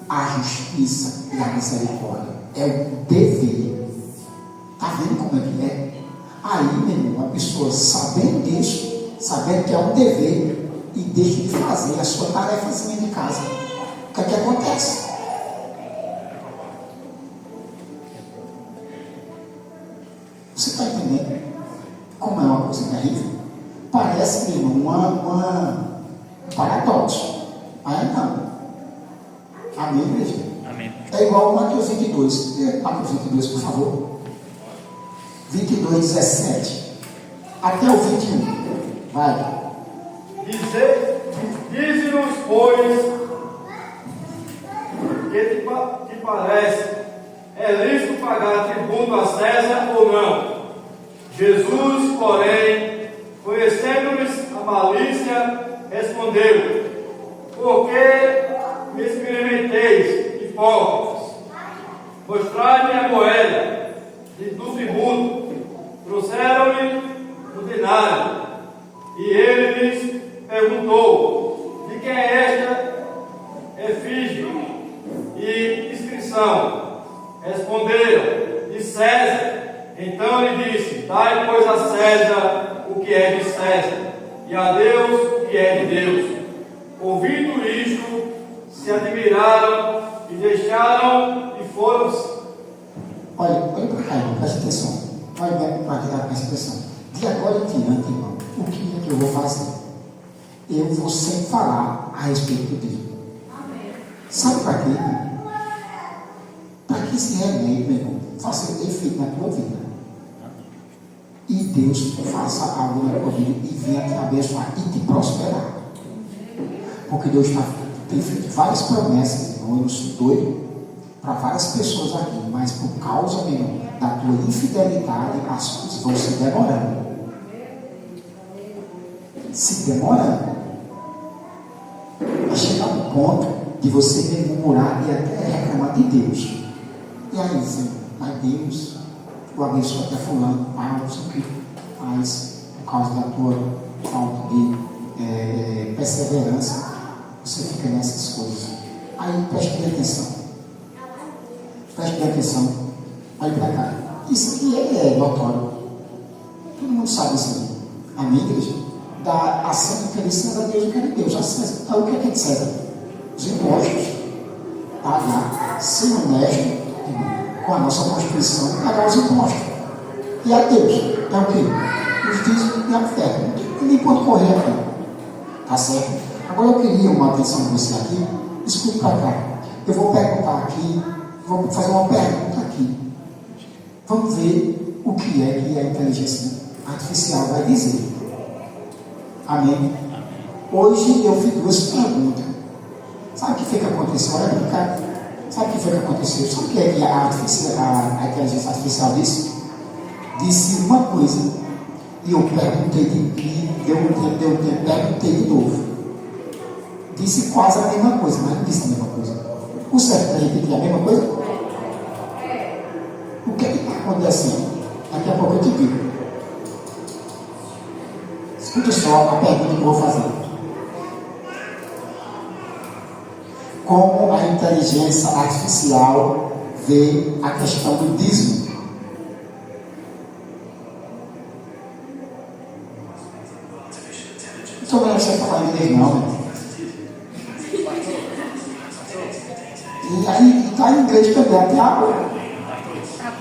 a justiça e a misericórdia. É um dever. Está vendo como é que é? Aí, meu irmão, a pessoa sabendo disso, sabendo que é um dever, e deixa de fazer a sua tarefazinha de casa. O que é que acontece? Você está entendendo como é uma coisa terrível? Parece, meu irmão, um paradoxo. Aí não. Amém, igreja? Amém. É igual Mateus 22. Mateus 22, por favor. 22, 17. Até o 21. Vai. Dize-nos, pois, que te parece, é lícito pagar tributo a César ou não? Jesus, porém, conhecendo-lhes a malícia, respondeu: por que me experimenteis, hipócritas? Mostrai-me a moeda do tributo. Trouxeram-lhe o denário, e ele lhes perguntou: de quem é esta efígie e inscrição? Responderam: de César. Então lhe disse: dai, pois, a César o que é de César, e a Deus o que é de Deus. Ouvindo isto, se admiraram e deixaram e foram-se. Olha para cá, irmão, preste atenção. Olha para cá, preste atenção. De agora em diante, irmão, o que é que eu vou fazer? Eu vou sempre falar a respeito do dízimo. Sabe para quê, irmão? Para que esse remédio, meu irmão, faça efeito na tua vida. E Deus faça algo na tua vida e venha te abençoar e te prosperar. Porque Deus tem feito várias promessas, irmão. Eu não sou doido para várias pessoas aqui, mas por causa, meu irmão, da tua infidelidade, as coisas vão se demorando. Se demorando. Vai chegar um ponto de você murmurar e até reclamar de Deus. E aí, Senhor, mas Deus, tu abençoa até fulano, não sei o que, mas por causa da tua falta de perseverança, você fica nessas coisas. Aí preste bem atenção. Preste bem atenção. Olha para cá. Isso aqui é notório. Todo mundo sabe isso aí. Amém, igreja? Da ação que é de César, Deus que é de Deus. A César. Então, o que é de César? Os impostos. Pagar, ser honesto, com a nossa Constituição, pagar os impostos. E a Deus? É o quê? Os dízimos e a oferta. Não tem nem ponto correr aqui. Tá certo? Agora eu queria uma atenção de você aqui. Escute para cá. Eu vou perguntar aqui, vou fazer uma pergunta aqui. Vamos ver o que é que a inteligência artificial vai dizer. Amém? Hoje eu fiz duas perguntas. Sabe o que foi que aconteceu? Olha para cá. Sabe o que foi que aconteceu? Sabe o que é que a inteligência artificial disse? Disse uma coisa. E eu perguntei perguntei de novo. Disse quase a mesma coisa, mas não disse a mesma coisa. O certo é repetir a mesma coisa? O que é que está acontecendo? Daqui a pouco eu te digo. Escute só a pergunta que eu vou fazer. Como a inteligência artificial vê a questão do dízimo? Não estou vendo você falar em inglês, não. Né? E aí está em inglês também, até agora.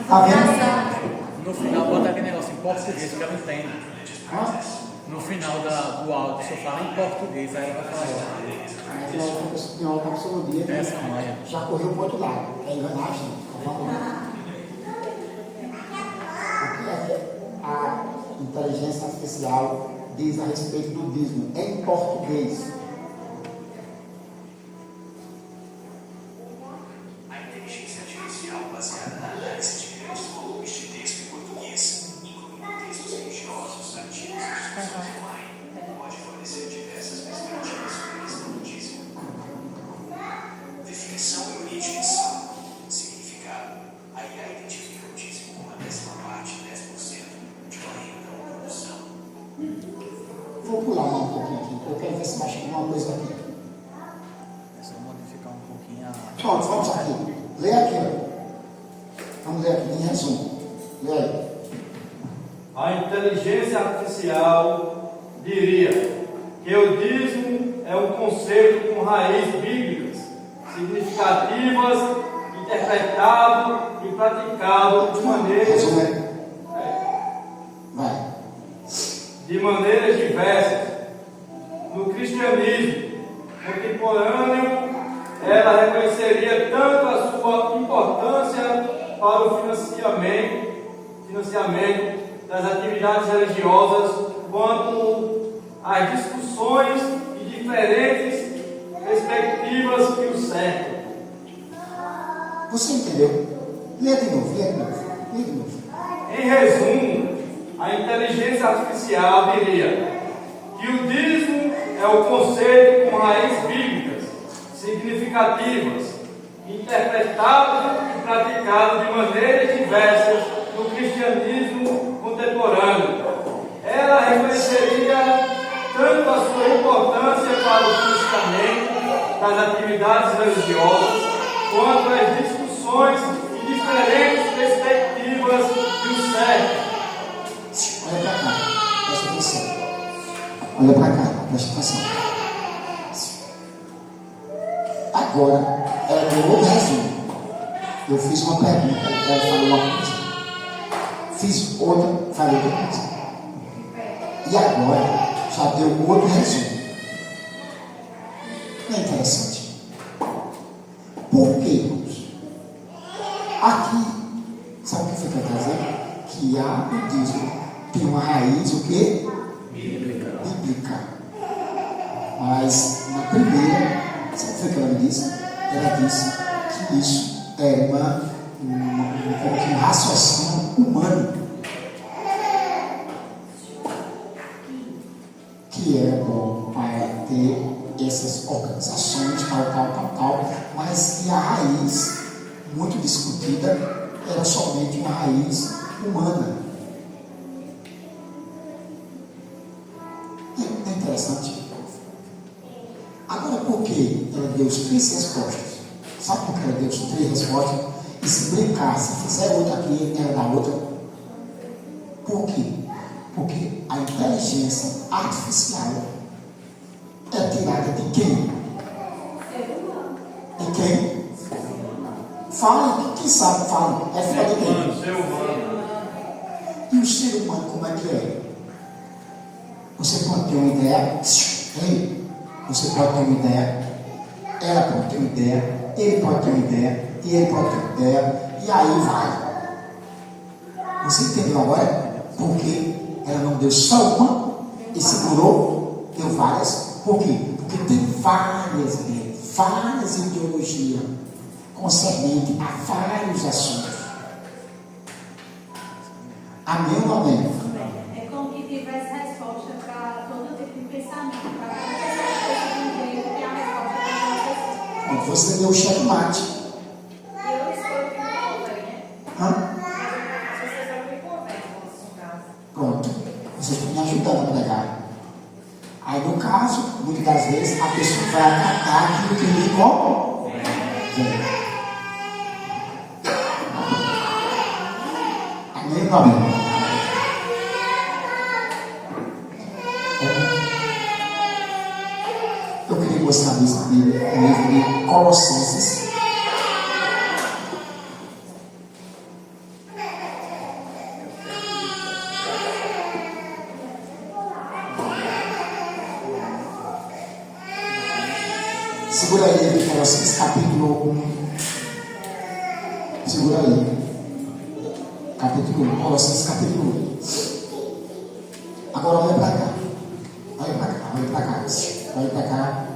Está vendo? No final, bota aquele negócio em português que ela entende. No final do áudio, só fala em português, aí ela vai falar. Tem uma taxonomia que Essa manha. já correu para o outro lado. É enganar a gente. Vamos lá. O que é que a inteligência artificial diz a respeito do dízimo em português? A inteligência artificial baseada na análise de grandes volumes uma coisa aqui. É só modificar um pouquinho a. Pronto, vamos aqui. Lê aqui, ó. Vamos ler aqui em resumo. Lê aí. A inteligência artificial diria que o dízimo é um conceito com raízes bíblicas, significativas, interpretado e praticado de maneiras Resumo aí. Vai. de maneiras diversas. No cristianismo contemporâneo, ela reconheceria tanto a sua importância para o financiamento das atividades religiosas, quanto as discussões e diferentes perspectivas que o cercam. Você entendeu? Lê de novo, lê de novo, lê de novo. Em resumo, a inteligência artificial diria que o dízimo é o conceito com raízes bíblicas, significativas, interpretado e praticado de maneiras diversas no cristianismo contemporâneo. Ela reconheceria tanto a sua importância para o financiamento das atividades religiosas, quanto as discussões e diferentes perspectivas que o cercam. Olha para cá, presta atenção. Olha para cá, presta atenção. Agora, ela deu outro resumo. Eu fiz uma pergunta, ela falou uma coisa. Fiz outra, falei outra coisa. E agora, já deu outro resumo. Não é interessante? Por quê, irmãos? Aqui, sabe o que foi que eu estou dizendo? Que a budismo tem uma raiz, o quê? Bíblica. Mas, na primeira, sabe o que foi que ela me disse? Ela disse que isso é um raciocínio humano. Que é bom para ter essas organizações, tal, mas que a raiz, muito discutida, era somente uma raiz humana. É interessante. Agora, por que ela deu as 3 respostas? Sabe por que ela deu as 3 respostas? E se brincar, se fizer outra aqui, ela dá outra. Por quê? Porque a inteligência artificial é tirada de quem? De quem? Fale, quem sabe fale. É filha de quem? Ser humano. E o ser humano, como é que é? Você pode ter uma ideia. Ei, você pode ter uma ideia. Ela pode ter uma ideia. Ele pode ter uma ideia. E ele pode ter uma ideia. E aí vai. Você entendeu agora? Porque ela não deu só uma e segurou, deu várias. Por quê? Porque tem várias ideologias concernentes a vários assuntos. Amém ou não amém? É como que tivesse resposta para todo tipo de pensamento, para cada pessoa que a resposta para Quando você deu o checkmate. eu escolho o que me convém, né? Hã? As pessoas sabem o que convém, no caso. Pronto. Você está me ajudando a pregar. Aí no caso, muitas das vezes, a pessoa vai acatar aquilo que lhe convém. Amém ou não amém? Eu queria mostrar isso no livro de Colossenses. Segura aí, Colossenses capítulo 1. Segura aí. Capítulo 1, Colossenses capítulo 1. Agora olha para cá. Olha para cá, olha para cá. Olha para cá.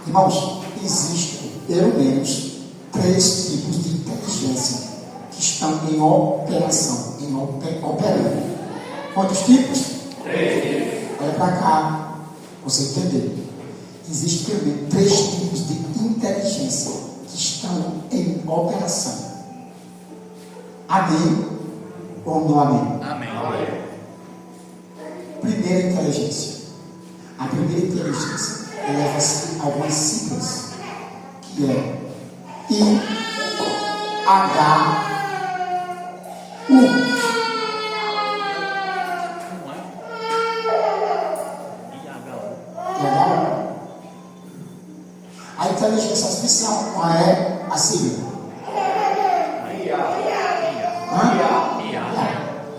Irmãos, existem pelo menos 3 tipos de inteligência que estão em operação, operando. Quantos tipos? 3 tipos. Olha para cá, você entender. Existem pelo menos 3 tipos de inteligência que estão em operação. Amém ou não amém? Amém. Primeira inteligência. A primeira inteligência eleva-se a algumas siglas, que é IHU. A inteligência artificial, qual é a sigla?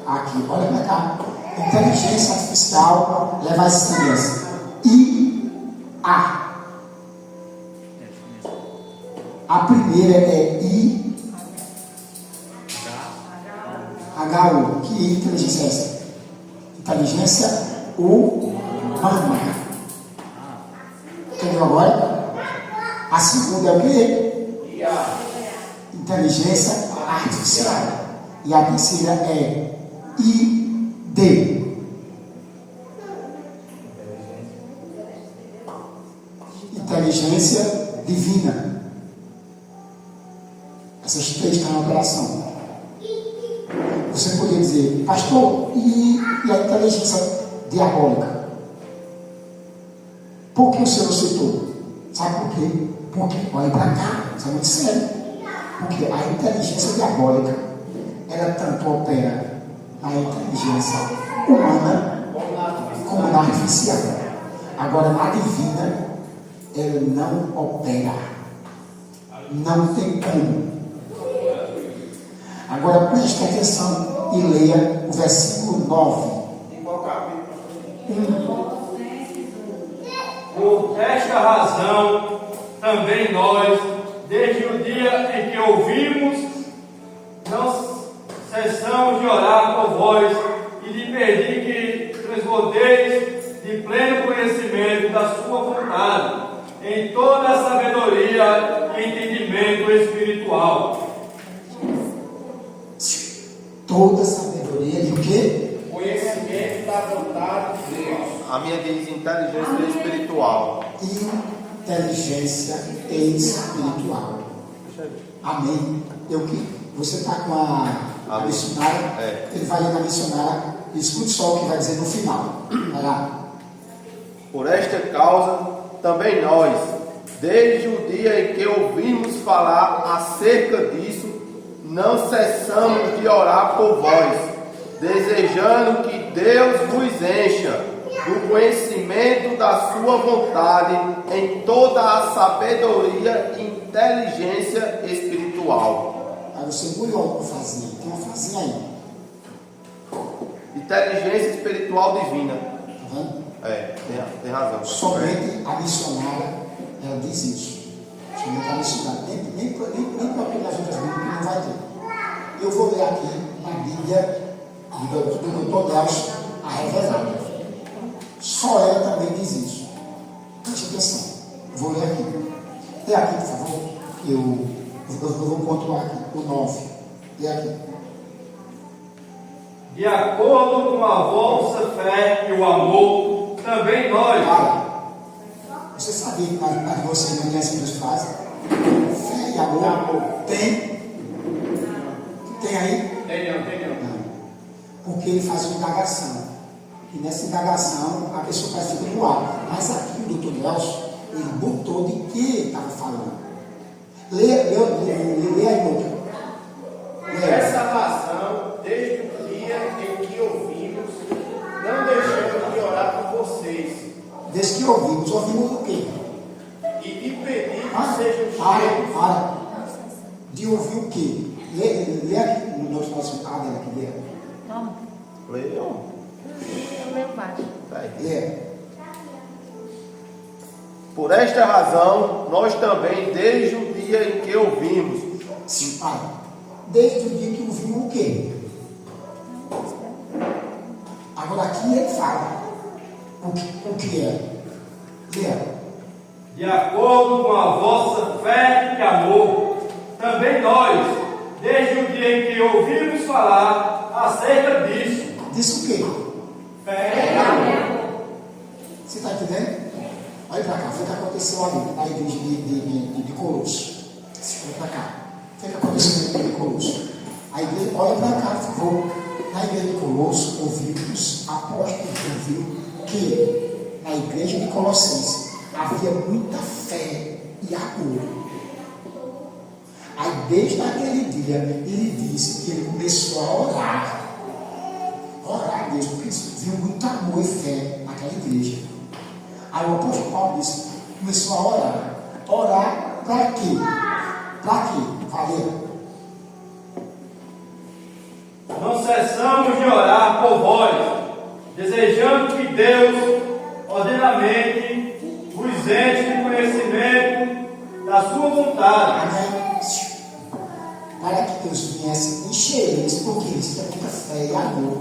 Aqui, olha para cá. Inteligência artificial leva as siglas IA. A primeira é IHU. Que inteligência é essa? Inteligência humana. Entendeu agora? A segunda é o quê? Inteligência artificial. E a terceira é ID. Inteligência divina. Essas três estão na operação. Você poderia dizer, pastor, e a inteligência diabólica? Por que o senhor citou? Sabe por quê? Porque, olha para cá, isso é muito sério. Porque a inteligência diabólica, ela tanto opera na inteligência humana como na artificial. Agora, na divina, ela não opera. Não tem como. Agora, preste atenção e leia o versículo 9. Em qual capítulo? Por esta razão, também nós, desde o dia em que ouvimos, não cessamos de orar por vós e de pedir que transbordeis de pleno conhecimento da sua vontade, em toda a sabedoria e entendimento espiritual. Toda sabedoria de quê? Conhecimento da vontade de Deus. A minha diz inteligência espiritual. Inteligência espiritual. Amém. Você está com a missionária? É. Ele vai ler na missionária. Escute só o que vai dizer no final. Vai lá. Por esta causa, também nós, desde o dia em que ouvimos falar acerca disso, não cessamos de orar por vós, desejando que Deus vos encha do conhecimento da sua vontade em toda a sabedoria e inteligência espiritual. Aí você molhou para fazer. Tem uma frasinha aí. Inteligência espiritual divina. Tá vendo? Tem razão. Somente a missionária, ela diz isso. Somente a missionária. Nem próprio das outras Bíblias que não vai ter. Eu vou ler aqui na Bíblia do Dr. Nelson, a revelada. Só ela também diz isso. Preste atenção. Vou ler aqui. Lê aqui, por favor. Eu vou pontuar aqui. O 9. Lê aqui. De acordo com a vossa fé e o amor, também nós. Você sabia que as duas não tem as duas frases? Fé e amor. Tem? Tem aí? Tem não. Não. Porque ele faz uma indagação. E nessa indagação a pessoa parece ficar no ar. Mas aqui o Dr. Nelson, ele botou de que ele estava falando. Lê aí, outro. Por essa razão, desde o dia em que ouvimos, não deixamos de orar por vocês. Desde que ouvimos o quê? E de pedir que sejam cheios. Para. De ouvir o quê? Lê aqui no nosso padre aqui, lê. Vamos. Leiam. Eu leio baixo. Lê. Por esta razão, nós também, desde o dia em que ouvimos. Sim, pai. Desde o dia que ouvimos o quê? Agora aqui ele fala o que é. Lê. De acordo com a vossa fé e amor, também nós, desde o dia em que ouvimos falar acerca disso. Diz o quê? Fé e amor. Você está entendendo? Olha para cá, foi o que aconteceu ali na igreja de Colosso. Olha para cá. Foi o que aconteceu na igreja de Colosso. A igreja, olha para cá, por favor. Na igreja de Colosso, ouvimos, apóstolos ouviram que na igreja de Colossenses havia muita fé e amor. Aí desde aquele dia ele disse que ele começou a orar a Deus, porque viu muito amor e fé naquela igreja. Aí o apóstolo Paulo disse, começou a orar para quê? Para quê? Valeu. Não cessamos de orar por vós, desejando que Deus, ordenamente, vos enche de conhecimento da sua vontade. Para que Deus viesse encher eles, porque eles têm muita fé e amor.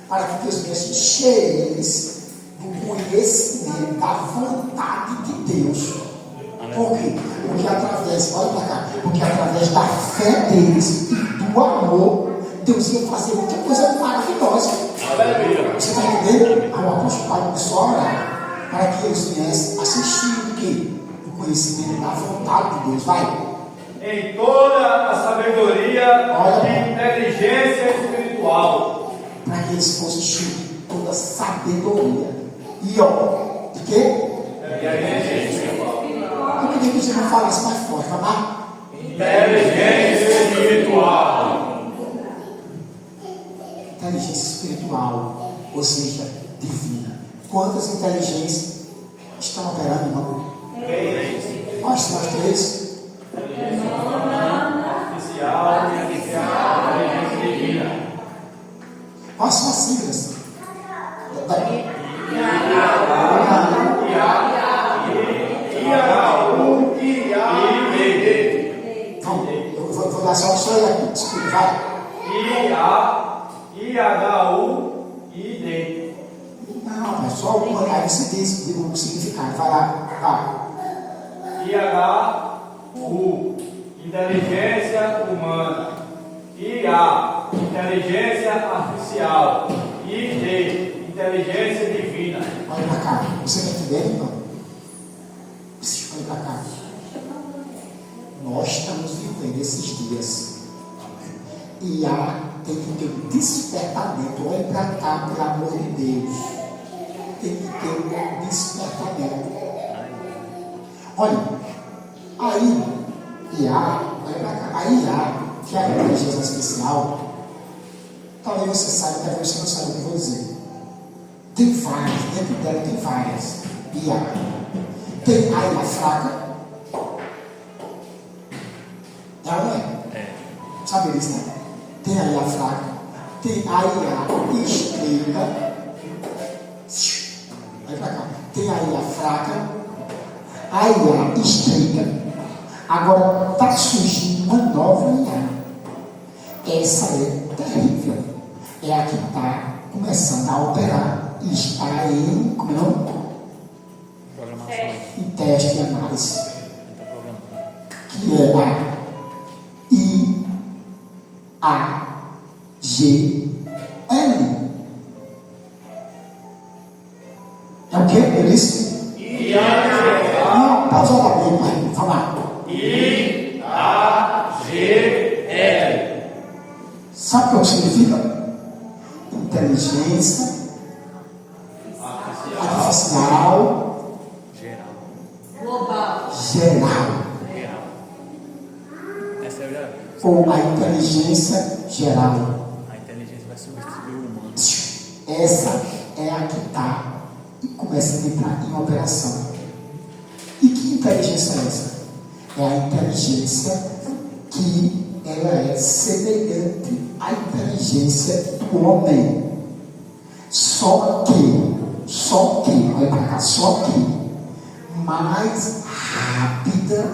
Para que Deus viesse encher eles do conhecimento, da vontade de Deus. Por quê? Porque através, olha para cá, porque através da fé deles e do amor, Deus ia fazer muita coisa maravilhosa. Você está entendendo? Aí o apóstolo Paulo começou a orar para que eles viessem assistir o quê? O conhecimento da vontade de Deus. Vai. Em toda a sabedoria e inteligência espiritual. Para que eles fossem cheios de toda sabedoria. E ó, de quê? Eu queria que você não falasse mais forte, tá bom? Inteligência espiritual. Inteligência espiritual, ou seja, divina. Quantas inteligências estão operando, irmão? Quais são as três? Artificial, inteligência divina. Quais são as siglas? Então, eu vou dar só o sonho aqui, desculpa, vai. IHUID. Não, é só o aí você diz o significado, vai lá, vai. IHU, inteligência humana. IA, inteligência artificial. ID, inteligência divina. Olha pra cá, você está entendendo, irmão? Olha pra cá. Nós estamos vivendo esses dias. E tem que ter um despertamento. Olha pra cá, pelo amor de Deus. Tem que ter um despertamento. Olha, aí, olha pra cá, a IA, que é a inteligência artificial, talvez você saiba, talvez você não saiba o que eu vou dizer. Tem várias, dentro dela tem várias. IA. Tem a IA fraca. Ela não é? Sabe isso, né? Tem a IA fraca. Tem a IA estreita. Vai pra cá. Tem a IA fraca. A IA estreita. Agora está surgindo uma nova IA. Essa é terrível. É a que está começando a operar. E está em, como é o nome? Em teste e análise. Que é a IAGL. É o que? Eu disse? Não, pausa lá bem, pai. Falar. IAGL. Sabe o que significa? Inteligência artificial geral. Essa eu já vi. Ou a inteligência geral. A inteligência vai substituir o humano. Essa é a que está e começa a entrar em operação. E que inteligência é essa? É a inteligência que ela é semelhante à inteligência do homem. Só que, olha para cá, só que mais rápida.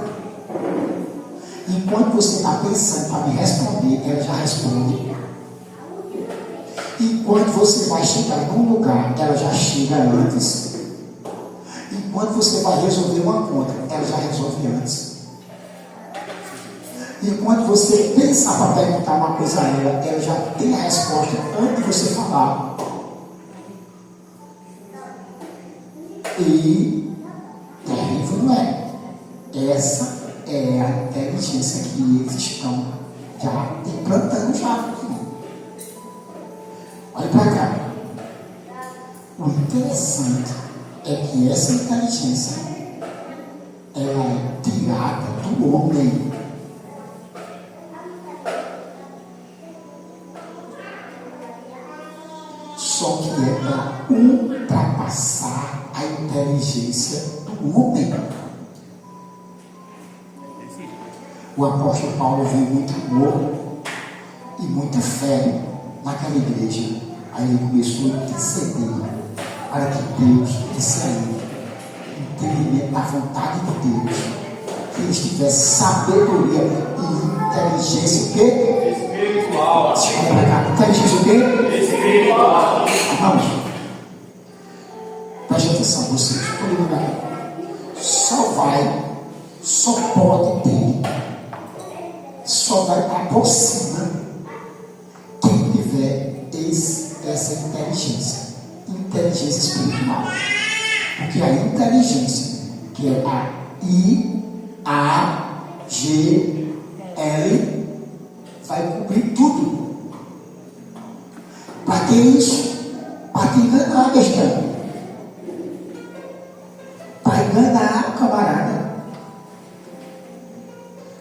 Enquanto você está pensando para me responder, ela já responde. Enquanto você vai chegar num lugar, ela já chega antes. Enquanto você vai resolver uma conta, ela já resolve antes. Enquanto você pensar para perguntar uma coisa a ela já tem a resposta antes de você falar. E terrível não é? Essa é a inteligência que eles estão já implantando já. Olha para cá. O interessante é que essa inteligência ela é tirada do homem. Só que é para ultrapassar a inteligência do homem. O apóstolo Paulo viu muito amor e muita fé naquela igreja. Aí ele começou a interceder para que Deus desse aí entendimento da vontade de Deus, que eles tivessem sabedoria e inteligência o quê? Espiritual. Olha para cá, inteligência o quê? Espiritual. Vamos. Preste atenção, vocês, todo mundo aqui. Só pode ter, só vai aproximar quem tiver essa inteligência espiritual. Porque a inteligência, que é a IAGL, vai cobrir tudo. Para que isso? Para te enganar a questão. Para enganar o camarada.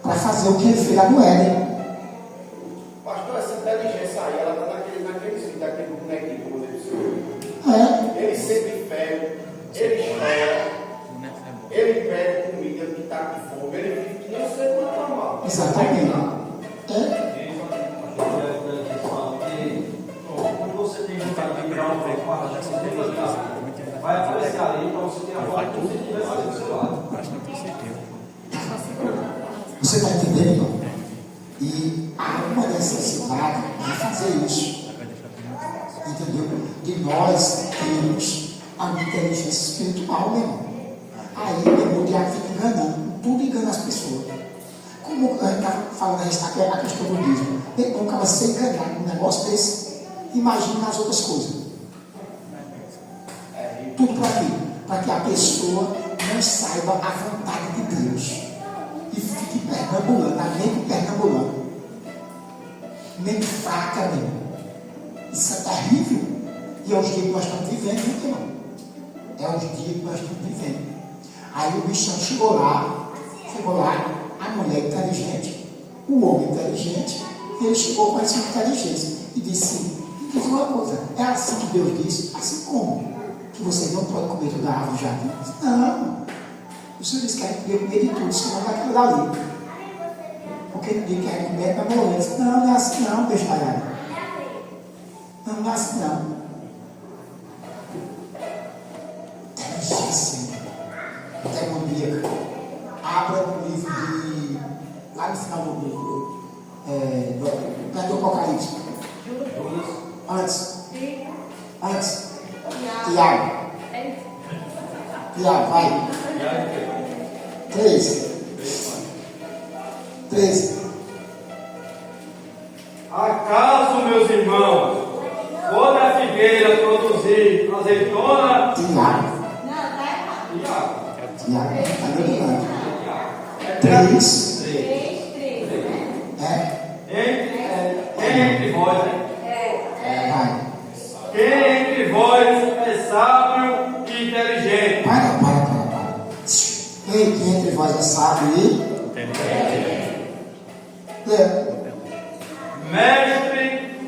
Para fazer o que ele fez lá no Éden. Pastor, essa inteligência aí, ela está daquele bonequinho quando ele se É. ele sente fé, ele chora, ele pede comida que está com fome, ele vive que nem o ser humano normal. Exatamente. É. Quando você tem vontade de virar uma parte, vai aparecer ali para você ter a voz que você tivesse ali do seu lado. Você está entendendo? E há uma necessidade de fazer isso. Entendeu? E nós temos a inteligência espiritual, meu irmão. Aí, meu irmão, o diabo fica enganando. Tudo engana as pessoas. Como a gente está falando a questão do dízimo. Meu irmão, acaba se enganado num negócio desse. Imagina nas outras coisas. Tudo para quê? Para que a pessoa não saiba a vontade de Deus. E fique pernambulando, a mente pernambulando. Mente fraca mesmo. Isso é terrível. E é os dias que nós estamos vivendo, viu, irmão? É os dias que nós estamos vivendo. Aí o bichão chegou lá, a mulher inteligente, o homem inteligente, e ele chegou com essa inteligência e disse uma coisa, é assim que Deus disse, assim como? Que vocês não podem comer toda a árvore do jardim? Não. O Senhor disse que quer comer de tudo, senão vai aquilo dali. Porque ninguém quer comer para morrer. Não é assim não, bestalhado. Não é assim não. Inteligência demoníaca. Abra o livro de. Lá no final do livro. Do Apocalipse. Antes. Tiago, vai. 13. Acaso, meus irmãos, quando a figueira produzir azeitona, Tiago. Não, tá errado. Tiago, está lembrando. 3. 3, né? quem entre vós, Vai. quem entre vós é sábio e inteligente? Para. Ei, quem entre vós é sábio e. Mestre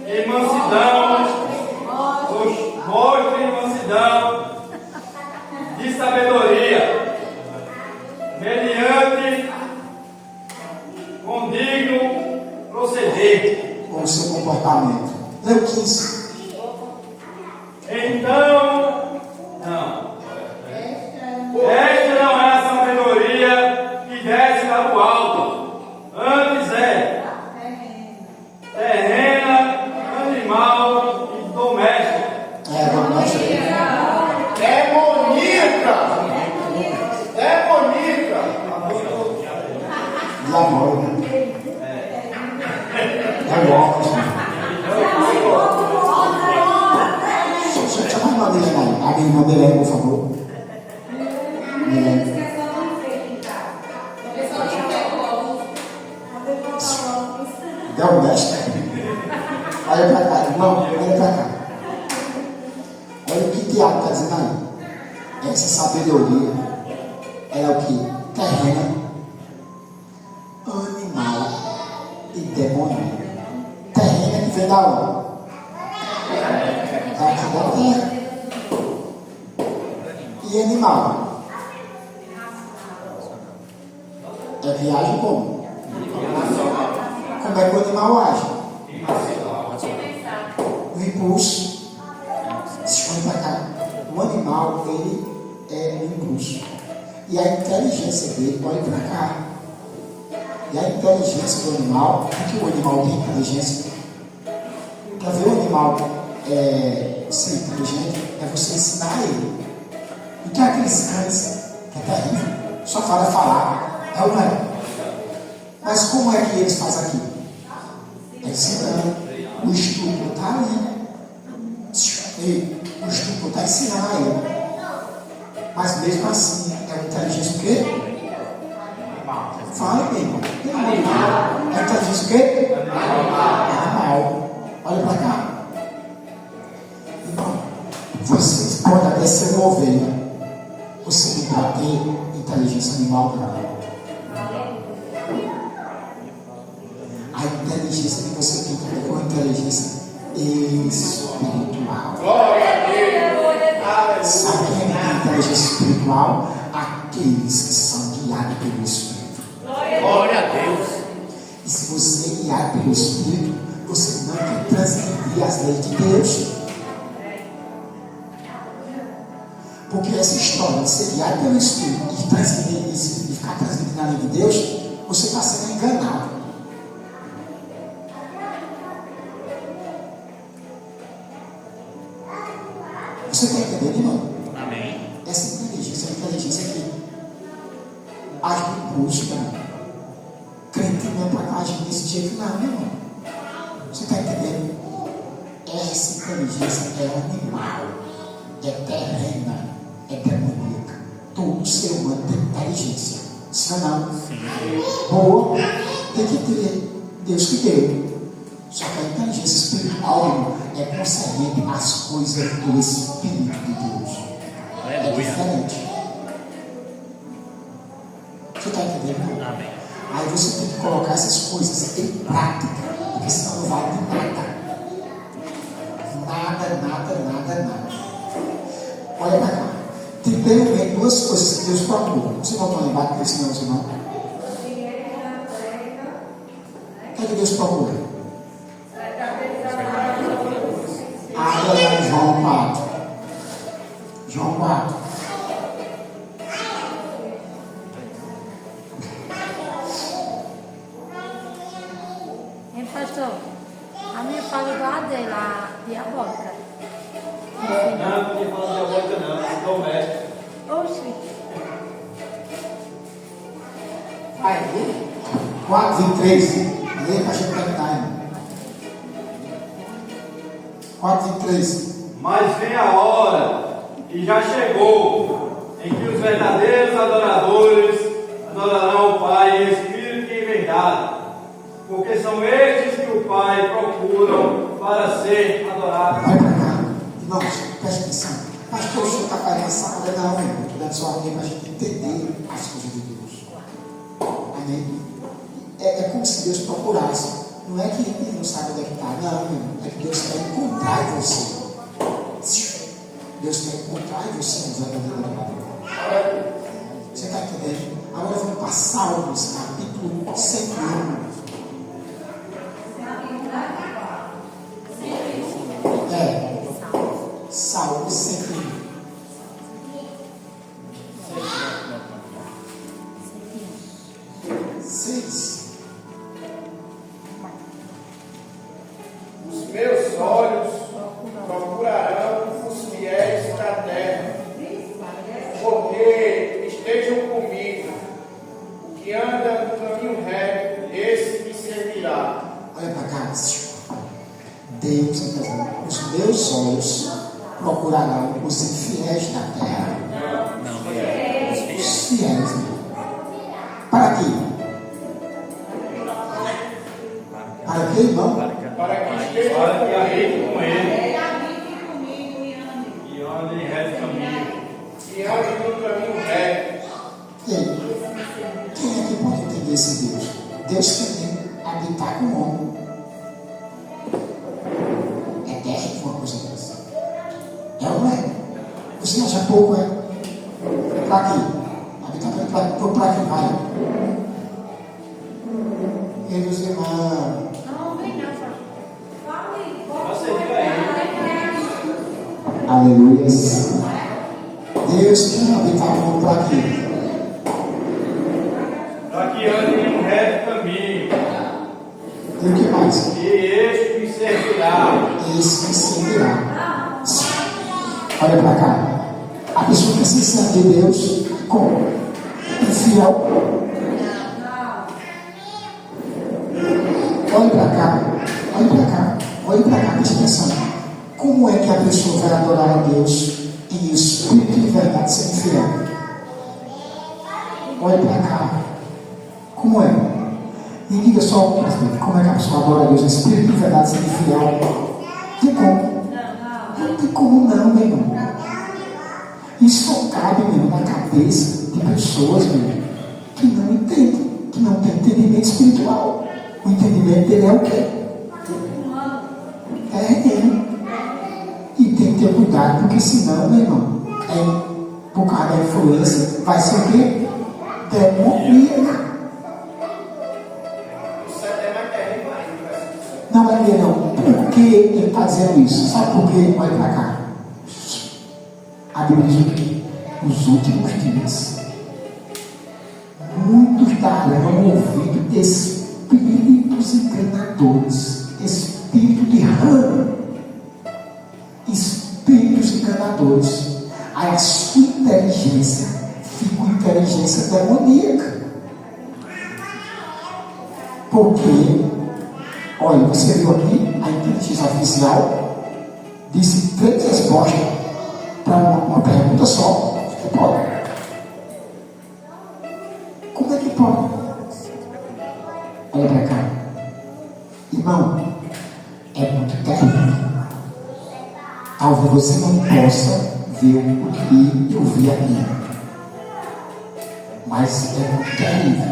em mansidão, mostre mansidão de sabedoria, mediante condigno proceder. Com o seu comportamento. Lê o 15. Então, não. Esta não é a sabedoria que desce lá do alto, antes é terrena, animal e doméstica. Demoníaca! Diabólica. Só chama a irmã dele aí. A minha irmã dele aí, por favor. Doméstica. Olha para cá, irmão. Olha para cá. Olha o que Tiago está dizendo aí. Essa sabedoria, ela é o que? Terrena, animal e demoníaca. Terrena que vem da onde? Daqui da terra. E animal? É viagem como? Como é que o animal age? O impulso. Olha para cá. O animal, ele é um impulso. E a inteligência dele, olha para cá. E a inteligência do animal, porque o animal tem inteligência. Para ver o animal ser inteligente, é você ensinar ele. E que aqueles cães, que é terrível, só fala falar, é ou não é? Mas como é que eles fazem aqui? É ensinando. O estupro está ali. O estupro está ensinando a ele. Mas mesmo assim, é uma inteligência o quê? Fala, meu irmão. Pelo amor de Deus. É inteligência o quê? Animal. Olha para cá. Irmão, vocês podem até ser uma ovelha. Você não vai ter inteligência animal, não. A inteligência que você tem que ter é uma inteligência espiritual. Glória a Deus. Sabe quem tem inteligência espiritual? Aqueles que são guiados pelo Espírito. Glória a Deus. E se você é guiado pelo Espírito, você não tem que transgredir as leis de Deus. Porque essa história de ser guiado pelo Espírito e ficar transgredindo a lei de Deus, você está sendo enganado. Você está entendendo, irmão? Amém. Essa inteligência é a inteligência que age no impulso, né? Crente não é para agir desse jeito, não, meu irmão. Você está entendendo? Essa inteligência é animal, é terrena, é demoníaca. Todo ser humano tem inteligência. Sim ou não? Sim. Boa, tem que ter. Deus que deu. Só que a inteligência espiritual, irmão, é concernente às coisas do Espírito de Deus. É Aleluia. diferente. Você está entendendo? Não? Amém. Aí você tem que colocar essas coisas em prática, porque senão não vale de nada. Nada. Olha para cá. Tem pelo menos duas coisas que Deus procura. Você não vai lembrar desse negócio, não? O que é que Deus procura? Abra lá em João 4. João 4. Hein, pastor? A minha fala igual a dele, a diabólica. Não, porque fala diabólica não, doméstica. Oxi. Vai, 4, 23. Lê para a gente terminar, irmão. 4, 23. Mas vem a hora, e já chegou, em que os verdadeiros adoradores adorarão o Pai em espírito e em verdade, porque são estes que o Pai procuram para ser adorados. Vai para cá. Irmãos, preste atenção. Pastor, o senhor está fazendo essa coisa? Não, irmão. Estou dando só alguém para a gente entender as coisas de Deus. Amém? É como se Deus procurasse. Não é que ele não sabe onde é que está. Não, irmão. É que Deus quer encontrar em você. Deus quer encontrar em você nos verdadeiramente. Você está entendendo? Agora vamos para Salmos, capítulo 101. Salmo 101. Os meus olhos procurarão os fiéis da terra, porque estejam comigo. O que anda no caminho reto, esse me servirá. Olha para cá. Deus está dizendo: os meus olhos procurarão os infiéis da terra. Não. Os fiéis. Para quê? Para quê, irmão? Para que esteja Para que habite com ele Ele habite comigo e ande. e ande em reto caminho. e ande no esse Deus. Deus quer habitar com o homem. É terrível uma coisa dessa. É ou não é? Você acha pouco, é? Para quê? Habitar para que vai? E Deus irmão. Não, vem não, Você diga aí. Aleluia. Deus quer habitar com para quê? Para que ande em um reto caminho. E o que mais? E este me servirá. Esse que servirá. Olha para cá. A pessoa que se serve de Deus como infiel. Olha para cá. Olha para cá. Olha para cá, preste atenção. Como é que a pessoa vai adorar a Deus em espírito e verdade sem infiel? Olha para cá. Como é? E diga só, como é que a pessoa adora a Deus em espírito e verdade sem infiel? Tem como? Não tem como não, meu irmão. Isso só cabe, meu irmão, na cabeça de pessoas, meu irmão, que não entendem, que não tem entendimento espiritual. O entendimento dele é o quê? É ele. E tem que ter cuidado, porque senão, meu irmão, por causa da influência, vai ser o quê? Demoníaca. Não é ele não. Por que ele está dizendo isso? Sabe por quê? Olha para cá. A Bíblia diz o quê? Nos últimos dias, muitos darão ouvido espíritos enganadores, espírito de ramo, espíritos enganadores. Aí a sua inteligência fica uma inteligência demoníaca. Porque, olha, você viu aqui a inteligência artificial disse 3 respostas para uma pergunta só. Pode. Como é que pode? Olha para cá. Irmão, é muito terrível. Talvez você não possa ver o que eu vi aqui. Mas é muito terrível.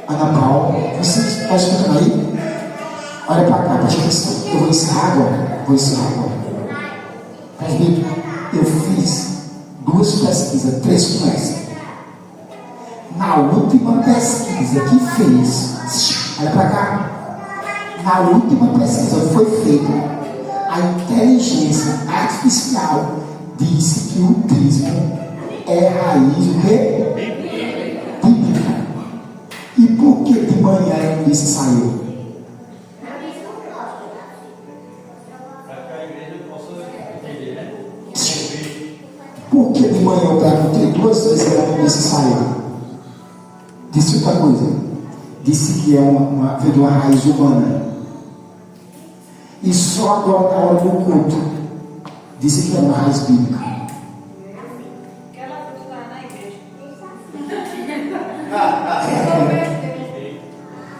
Ana Paula, você está escutando aí? Olha para cá, presta atenção. Eu vou encerrar agora. Presbítero, eu fiz 2 pesquisas, 3 com essa. Na última pesquisa que fez, olha para cá. Na última pesquisa que foi feita, a inteligência artificial disse que o autismo é raiz do quê? Bíblica. E por que de manhã ela disse saiu? Por que de manhã eu perguntei 2 vezes e ela não disse saiu? Disse outra coisa. Disse que é veio de uma raiz humana. E só agora na hora do culto disse que é uma raiz bíblica.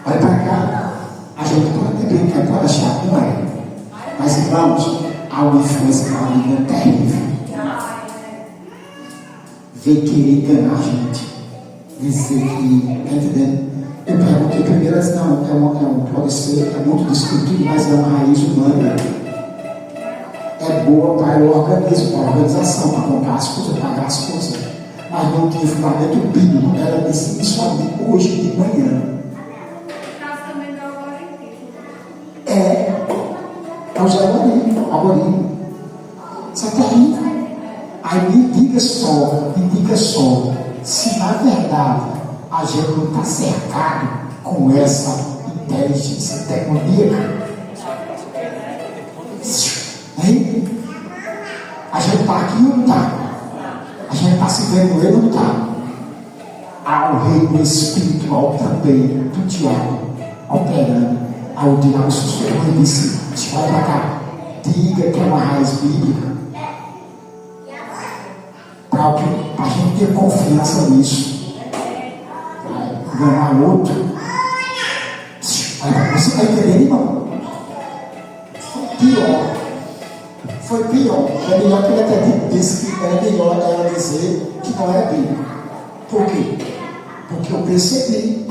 Olha para cá. A gente pode brincar, pode achar, não é? Mas irmãos, há uma influência maligna terrível. Vem querer enganar a gente. Dizer que, está entendendo? Eu perguntei primeiro, não, pode ser, é muito discutido, mas é uma raiz humana. É boa para o organismo, para a organização, para comprar as coisas, pagar as coisas. Mas não tinha fundamento bíblico. Ela disse isso ali hoje de manhã. É o algoritmo. Isso é terrível. Aí me diga só, se na verdade a gente não está cercado com essa inteligência demoníaca. Hein? A gente está aqui ou não está? A gente está se vendo ele ou não está? Há o reino espiritual também do diabo operando. Aí o diabo sussurrou e disse: olha para cá, diga que é uma raiz bíblica. Para a gente ter confiança nisso. Enganar o outro. Você está entendendo, irmão? Foi pior. É melhor que ele até disse que era melhor ela dizer que não era bíblico. Por quê? Porque eu percebi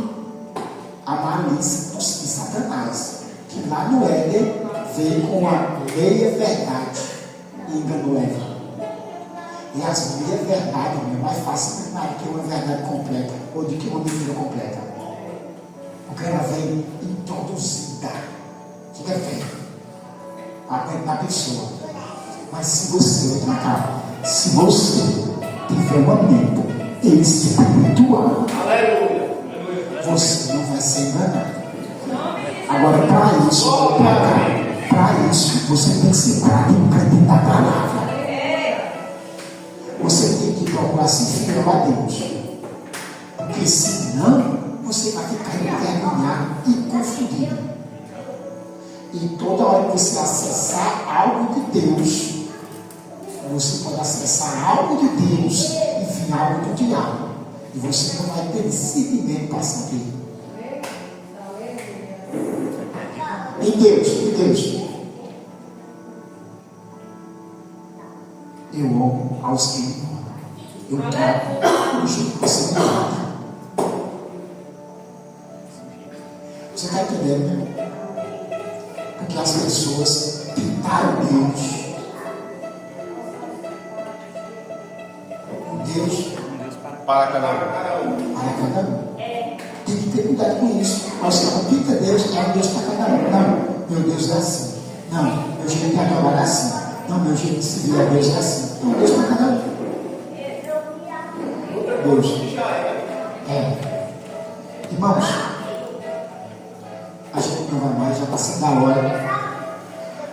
a malícia de Satanás, que lá no Éden veio com a meia verdade e enganou Eva. E as meias verdades é mais fácil de enganar que uma verdade completa ou do que uma mentira completa. Porque ela vem introduzida. Que é feio na pessoa. Mas se você, se você tiver uma mente espiritual, você não vai ser enganado. Agora, para isso, você tem que ser praticante da palavra. Você tem que procurar se fiel a Deus. Porque senão, você vai ficar envergonhado e confundido. E toda hora que você acessar algo de Deus, você pode acessar algo de Deus e vir algo do diabo. E você não vai ter discernimento para saber. Em Deus. Eu amo aos que me amam. Eu trago junto com você. Você está entendendo, né? Porque as pessoas pintaram Deus. Deus Para cada um. para cada um. Tem que ter cuidado com isso. Nós não pinta Deus, é um Deus para cada um. Não, meu Deus é assim. Não, meu jeito de adorar é assim. Não, meu jeito de servir a Deus é assim. É um Deus para cada um. Deus. Irmãos, a gente não vai mais, já está sendo da hora.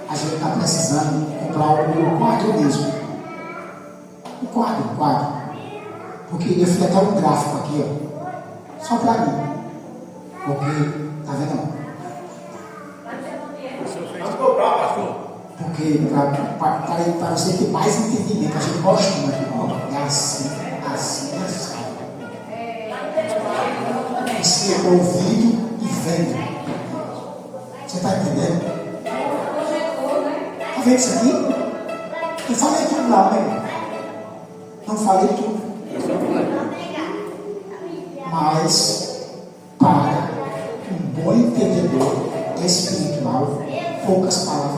A gente está precisando comprar um quadro mesmo. Um quadro. Porque eu fiz até um gráfico aqui, ó. Só para mim. Porque, tá vendo? Porque para você ter mais entendimento, a gente gosta muito. Ó, é assim. Você é ouvido e vendo. Você está entendendo? Está vendo isso aqui? Eu falei tudo lá, né? Não falei tudo. Mas, para um bom entendedor espiritual, poucas palavras